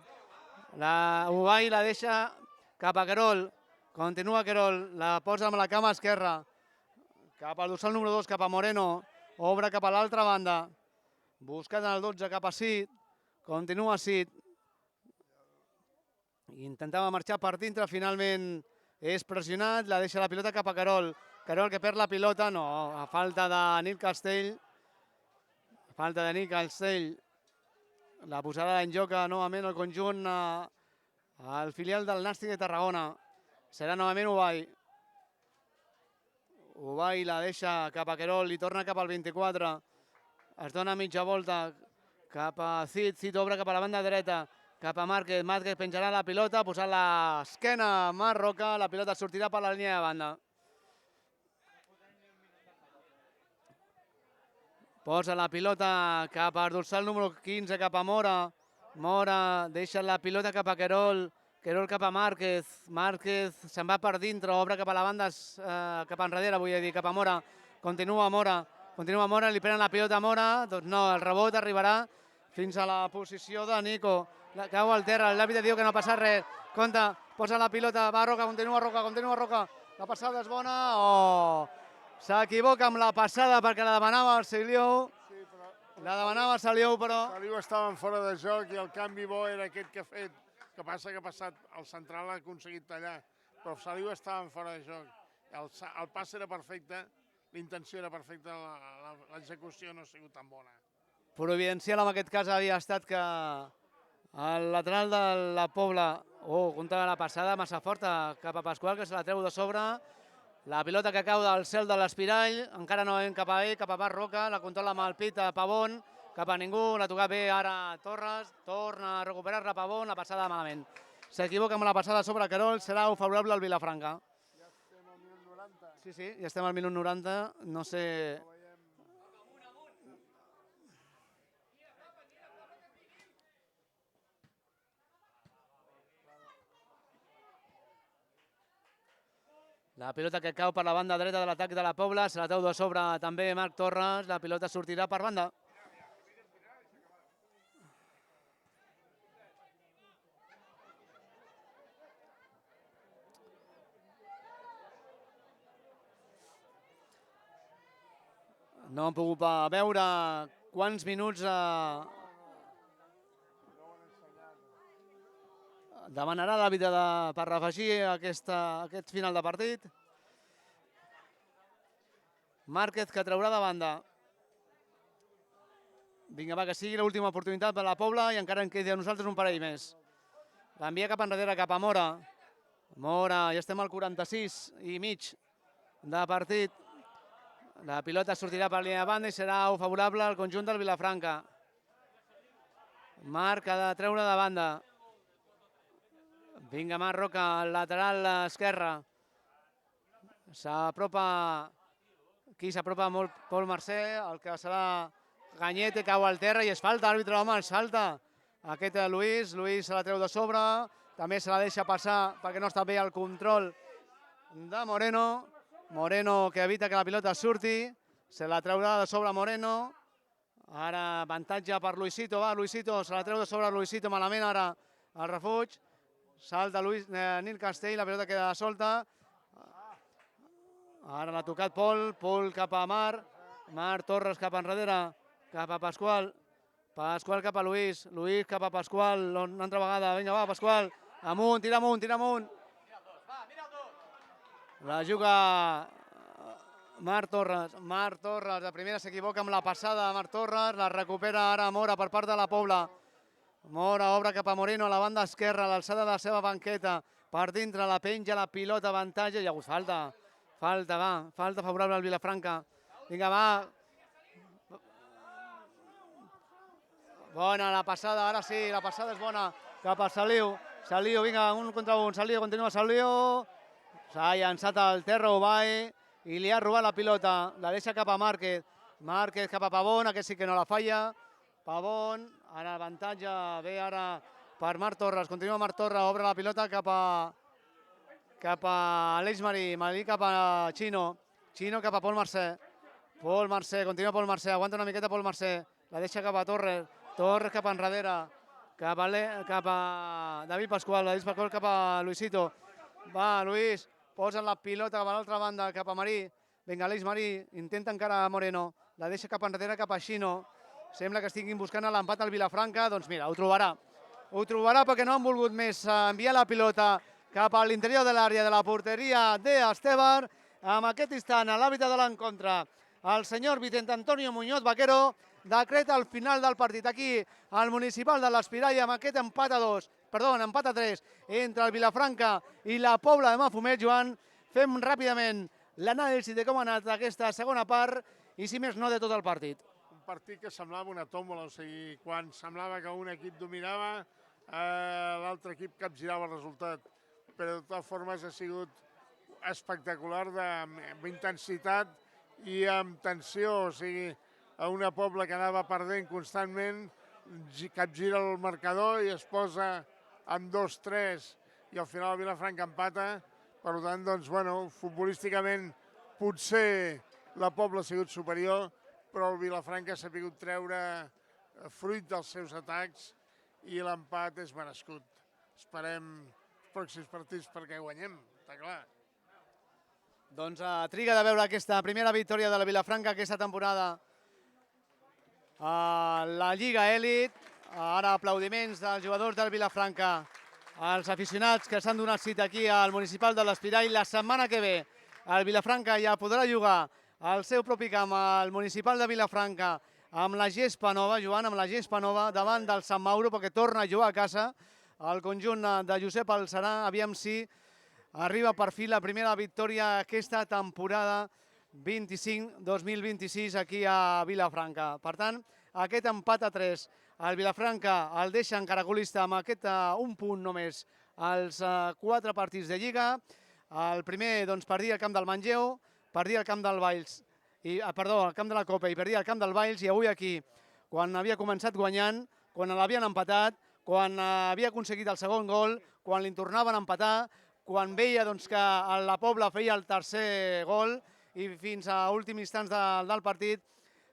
Ubay la deixa cap a Querol, continua Querol, la posa amb la cama esquerra, cap al dorsal número 2, cap a Moreno, obre cap a l'altra banda, buscant el 12 cap a Sid, continua Sid, intentava marxar per dintre, finalment és pressionat, la deixa la pilota cap a Querol, Querol que perd la pilota, no, a falta de Nil Castell, la posarà en joc novament el conjunt al filial del Nàstic de Tarragona, serà novament Ubay. Ubay la deixa cap a Querol, li torna cap al 24, es dona mitja volta cap a Cid, Cid obre cap a la banda dreta, cap a Márquez, Márquez penjarà la pilota, posant l'esquena a Marc Roca, la pilota sortirà per la línia de banda. Posa la pilota cap al dorsal número 15, cap a Mora. Mora deixa la pilota cap a Querol. Querol cap a Márquez. Márquez se'n va per dintre, obre cap a la banda, cap enrere, vull dir, cap a Mora. Continua Mora, li prenen la pilota a Mora. Doncs no, el rebot arribarà fins a la posició de Nico. Cau al terra, l'àrbitre diu que no passa res. Compte, posa la pilota, va Roca, continua Roca. La passada és bona, s'equivoca amb la passada perquè la demanava el Saliu. Però... Saliu estava en fora de joc i el canvi bo era aquest que ha fet. Que passa que ha passat, el central ha aconseguit tallar, però Saliu estava en fora de joc. El pas era perfecte, l'intenció era perfecta, l'execució no ha sigut tan bona. Providencial en aquest cas havia estat que el lateral de la Pobla, comptava la passada massa forta cap a Pasqual, que se la treu de sobre. La pilota que cau del cel de l'Espirall, encara no ven cap a ell, cap a Marc Roca, la controla amb el pit a Pavón, cap a ningú, la toca bé ara Torres, torna a recuperar-la Pavón, la passada malament. S'equivoca amb la passada sobre Querol, serà favorable al Vilafranca. Ja estem al minut 90. Sí, ja estem al minut 90, no sé... La pilota que cau per la banda dreta de l'atac de la Pobla, se la treu de sobre també Marc Torres, la pilota sortirà per banda. No hem pogut veure quants minuts demanarà l'àrbitre per afegir aquest final de partit. Márquez que traurà de banda. Vinga, va, que sigui l'última oportunitat per la Pobla i encara en quedi a nosaltres un parell més. L'envia cap enrere, cap a Mora. Mora, ja estem al 46 i mig de partit. La pilota sortirà per línia de banda i serà favorable al conjunt del Vilafranca. Marc ha de treure de banda. Vinga, Marc Roca, al lateral esquerre. S'apropa, aquí s'apropa molt Pol Mercè, el que serà Ganyete, cau al terra i es falta, àrbitre, home, el salta. Aquest Luis se la treu de sobre, també se la deixa passar perquè no està bé el control de Moreno. Moreno que evita que la pilota surti, se la treurà de sobre Moreno. Ara avantatge per Luisito, va, Luisito, se la treu de sobre Luisito, malament ara el refuig. Salta Nil Castell, la pilota queda solta. Ara l'ha tocat Pol cap a Marc. Marc Torres cap enrere, cap a Pasqual. Pasqual cap a Luis cap a Pasqual, una altra vegada. Vinga, va, Pasqual, amunt, tira amunt. La juga Marc Torres. Marc Torres, de primera s'equivoca amb la passada de Marc Torres, la recupera ara Mora per part de la Pobla. Mora obre cap a Moreno a la banda esquerra, a l'alçada de la seva banqueta. Per dintre la penja, la pilota, avantatge. Hi ha hagut falta. Falta favorable al Vilafranca. Vinga, va. Bona la passada, ara sí, la passada és bona. Cap a Saliu. Saliu, vinga, un contra un. Saliu, continua Saliu. S'ha llançat al terra Ubay i li ha robat la pilota. La deixa cap a Márquez. Márquez cap a Pavón, aquest sí que no la falla. Pavón, ara avantatge, ve ara per Marc Torres. Continua Marc Torres, obre la pilota cap a Aleix Marí. Marí cap a Chino. Chino cap a Pol Mercè. Continua Pol Mercè, aguanta una miqueta Pol Mercè. La deixa cap a Torres. Torres cap enrere. Cap a David Pasqual. David Pasqual cap a Luisito. Va, Luis, posa la pilota cap a l'altra banda, cap a Marí. Vinga, Aleix Marí, intenta encara Moreno. La deixa cap enrere, cap a Chino. Sembla que estiguin buscant l'empat al Vilafranca. Doncs mira, ho trobarà. Ho trobarà perquè no han volgut més enviar la pilota cap a l'interior de l'àrea de la porteria d'Estebar. En aquest instant, a l'àrbitre de l'encontre, el senyor Vicente Antonio Muñoz Vaquero, decreta el final del partit aquí al municipal de l'Espirall amb aquest empat a 3 entre el Vilafranca i la Pobla de Mafumet. Joan, fem ràpidament l'anàlisi de com ha anat aquesta segona part i, si més no, de tot el partit. Un partit que semblava una tòmbola, o sigui, quan semblava que un equip dominava, l'altre equip capgirava el resultat. Però de totes formes ha sigut espectacular, amb intensitat i amb tensió, o sigui, a una Pobla que anava perdent constantment, capgira el marcador i es posa amb 2-3 i al final el Vilafranca empata. Per tant, doncs, bueno, futbolísticament potser la Pobla ha sigut superior, però el Vilafranca s'ha pogut treure fruit dels seus atacs i l'empat és merescut. Esperem els pròxims partits perquè guanyem, està clar. Doncs triga de veure aquesta primera victòria de la Vilafranca aquesta temporada a la Lliga Elit. Ara aplaudiments dels jugadors del Vilafranca, els aficionats que s'han donat cita aquí al municipal de l'Espirall. La setmana que ve el Vilafranca ja podrà jugar al seu propi camp, al municipal de Vilafranca, amb la gespa nova, Joan, amb la gespa nova davant del Sant Mauro, perquè torna a jugar a casa el conjunt de Josep Alserà. Aviam si arriba per fi la primera victòria aquesta temporada 25-2026 aquí a Vilafranca. Per tant, aquest empat a 3, el Vilafranca el deixa encara colista amb aquest un punt només als 4 partits de Lliga. El primer, doncs, perdia al camp del Manlleu, perdia al camp del Valls, al camp de la Copa i perdia al camp del Valls, i avui aquí, quan havia començat guanyant, quan l'havien empatat, quan havia aconseguit el segon gol, quan li tornaven a empatar, quan veia que la Pobla feia el tercer gol i fins a últims instants del partit,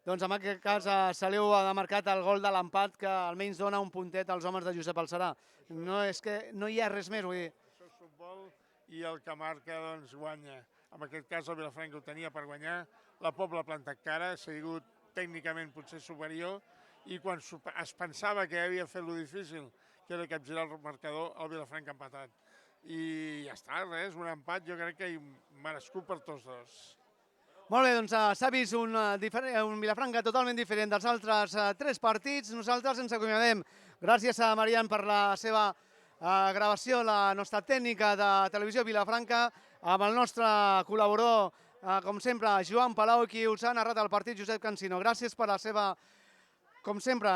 doncs en aquest cas se li ha marcat el gol de l'empat, que almenys dona un puntet als homes de Josep Alserà. No, és que no hi ha res més, vull dir. Això és futbol i el que marca doncs guanya. En aquest cas el Vilafranca ho tenia per guanyar, la Pobla ha plantat cara, ha sigut tècnicament potser superior, i quan es pensava que havia fet lo difícil, que era capgirar el marcador, el Vilafranca ha empatat. I ja està, res, un empat jo crec que merescut per tots dos. Molt bé, doncs s'ha vist un Vilafranca totalment diferent dels altres 3 partits. Nosaltres ens acomiadem. Gràcies a Marian per la seva gravació, la nostra tècnica de Televisió Vilafranca, amb el nostre col·laborador, com sempre, Joan Palau, qui us ha narrat el partit, Josep Cansino. Gràcies per la seva, com sempre,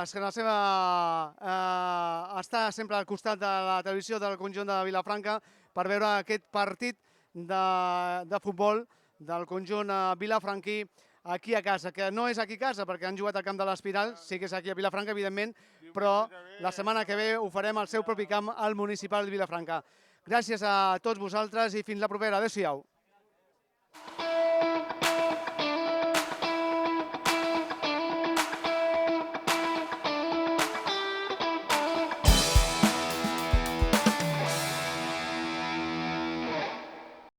estar sempre al costat de la televisió del conjunt de Vilafranca per veure aquest partit de futbol del conjunt vilafranquí aquí a casa, que no és aquí a casa perquè han jugat al camp de l'Espiral, sí que és aquí a Vilafranca, evidentment, però la setmana que ve ho farem al seu propi camp, al municipal de Vilafranca. Gràcies a tots vosaltres i fins la propera. Adéu-siau.